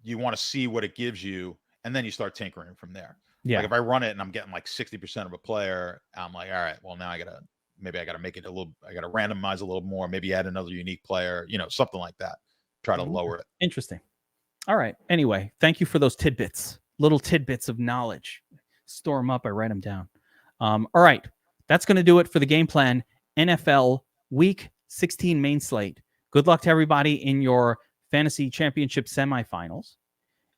you want to see what it gives you, and then you start tinkering from there. Yeah. Like if I run it and I'm getting like 60% of a player, I'm like, all right, well now I gotta make it I gotta randomize a little more, maybe add another unique player, something like that. Try to lower it. Interesting. All right. Anyway, thank you for those little tidbits of knowledge. Store them up. I write them down. All right. That's going to do it for the Game Plan NFL Week 16 main slate. Good luck to everybody in your fantasy championship semifinals.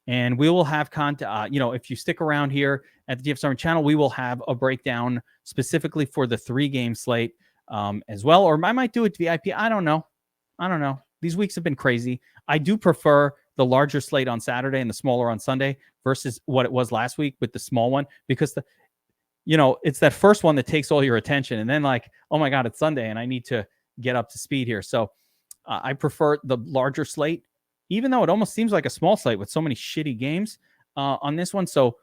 And we will have if you stick around here at the DFS Army channel, we will have a breakdown specifically for the 3-game slate as well. Or I might do it VIP. I don't know. These weeks have been crazy. I do prefer the larger slate on Saturday and the smaller on Sunday versus what it was last week with the small one, because it's that first one that takes all your attention. And then like, oh my God, it's Sunday and I need to get up to speed here. So I prefer the larger slate, even though it almost seems like a small slate with so many shitty games on this one. So,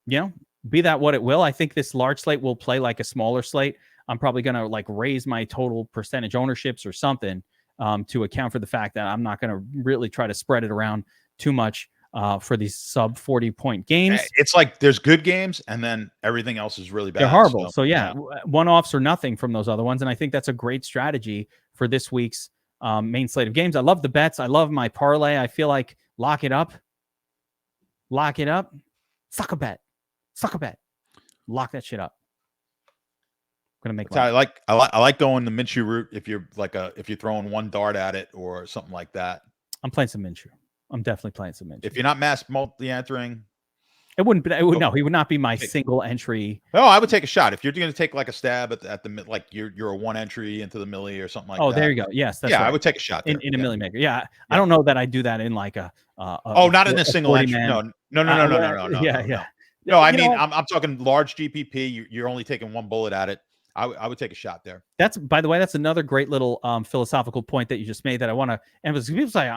be that what it will. I think this large slate will play like a smaller slate. I'm probably going to like raise my total percentage ownerships or something to account for the fact that I'm not going to really try to spread it around too much for these sub 40-point games. It's like there's good games, and then everything else is really bad. They're horrible. So yeah, one-offs or nothing from those other ones, and I think that's a great strategy for this week's main slate of games. I love the bets. I love my parlay. I feel like lock it up, suck a bet, lock that shit up. I'm gonna make. I like going the Minshew route if you're throwing one dart at it or something like that. I'm playing some Minshew. I'm definitely playing some Minshew. If you're not mass multi-entering, it wouldn't be. No, he would not be my single entry. No, I would take a shot if you're going to take like a stab at the like you're a one entry into the milli or something like that. Oh, there you go. Yes, that's right. I would take a shot there. in a milli maker. Yeah, I don't know that I do that in like a. Not in a single entry. No. Yeah. No, I mean I'm talking large GPP. You're only taking one bullet at it. I would take a shot there. That's, by the way, that's another great little philosophical point that you just made that I want to emphasize. People say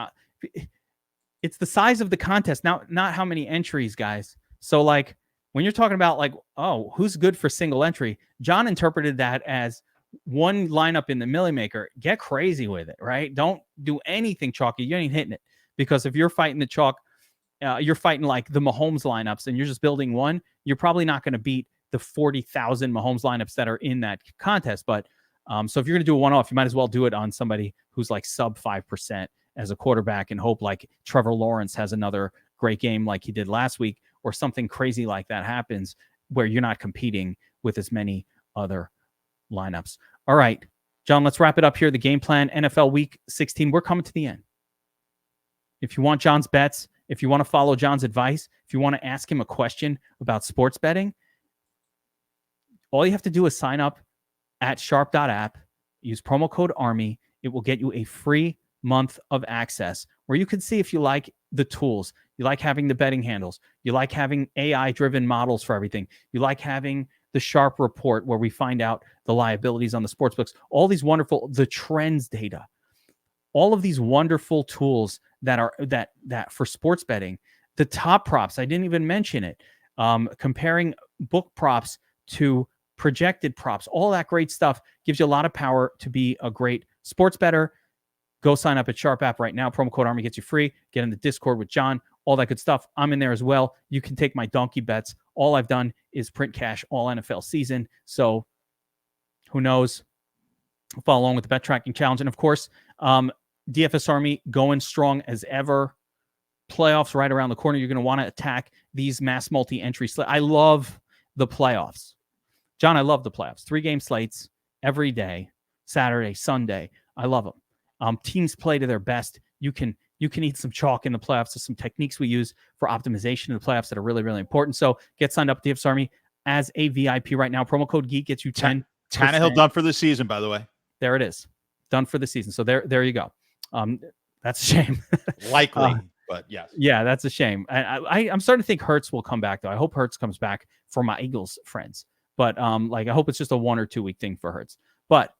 it's the size of the contest, not how many entries, guys. So like when you're talking about like, oh, who's good for single entry? John interpreted that as one lineup in the milli maker. Get crazy with it, right? Don't do anything chalky. You ain't hitting it, because if you're fighting the chalk, you're fighting like the Mahomes lineups, and you're just building one. You're probably not going to beat the 40,000 Mahomes lineups that are in that contest. But so if you're going to do a one-off, you might as well do it on somebody who's like sub 5% as a quarterback and hope like Trevor Lawrence has another great game like he did last week, or something crazy like that happens where you're not competing with as many other lineups. All right, John, let's wrap it up here. The game plan, NFL Week 16. We're coming to the end. If you want John's bets, if you want to follow John's advice, if you want to ask him a question about sports betting, all you have to do is sign up at sharp.app, use promo code ARMY. It will get you a free month of access where you can see if you like the tools, you like having the betting handles, you like having AI-driven models for everything, you like having the Sharp report where we find out the liabilities on the sports books, all these wonderful, the trends data, all of these wonderful tools that are that for sports betting, the top props, I didn't even mention it, comparing book props to projected props, all that great stuff gives you a lot of power to be a great sports bettor. Go sign up at Sharp app right now. Promo code ARMY gets you free. Get in the Discord with John, all that good stuff. I'm in there as well. You can take my donkey bets. All I've done is print cash all NFL season. So who knows? Follow along with the bet tracking challenge. And of course, DFS Army going strong as ever. Playoffs right around the corner. You're going to want to attack these mass multi-entry slates. I love the playoffs. John, I love the playoffs. 3-game slates every day, Saturday, Sunday. I love them. Teams play to their best. You can eat some chalk in the playoffs. There's some techniques we use for optimization in the playoffs that are really, really important. So get signed up at DFS Army as a VIP right now. Promo code Geek gets you 10%. Tannehill done for the season, by the way. There it is. Done for the season. So there you go. That's a shame. Likely, but yes. Yeah, that's a shame. I'm starting to think Hurts will come back, though. I hope Hurts comes back for my Eagles friends. But I hope it's just a 1 or 2 week thing for Hurts. But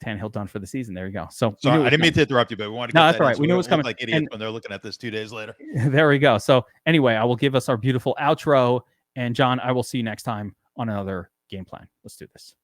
Tannehill done for the season. There you go. So sorry, I didn't mean to interrupt you, but we wanted to get that's all right. We knew it was coming. Like idiots when they're looking at this 2 days later. There we go. So anyway, I will give us our beautiful outro. And John, I will see you next time on another game plan. Let's do this.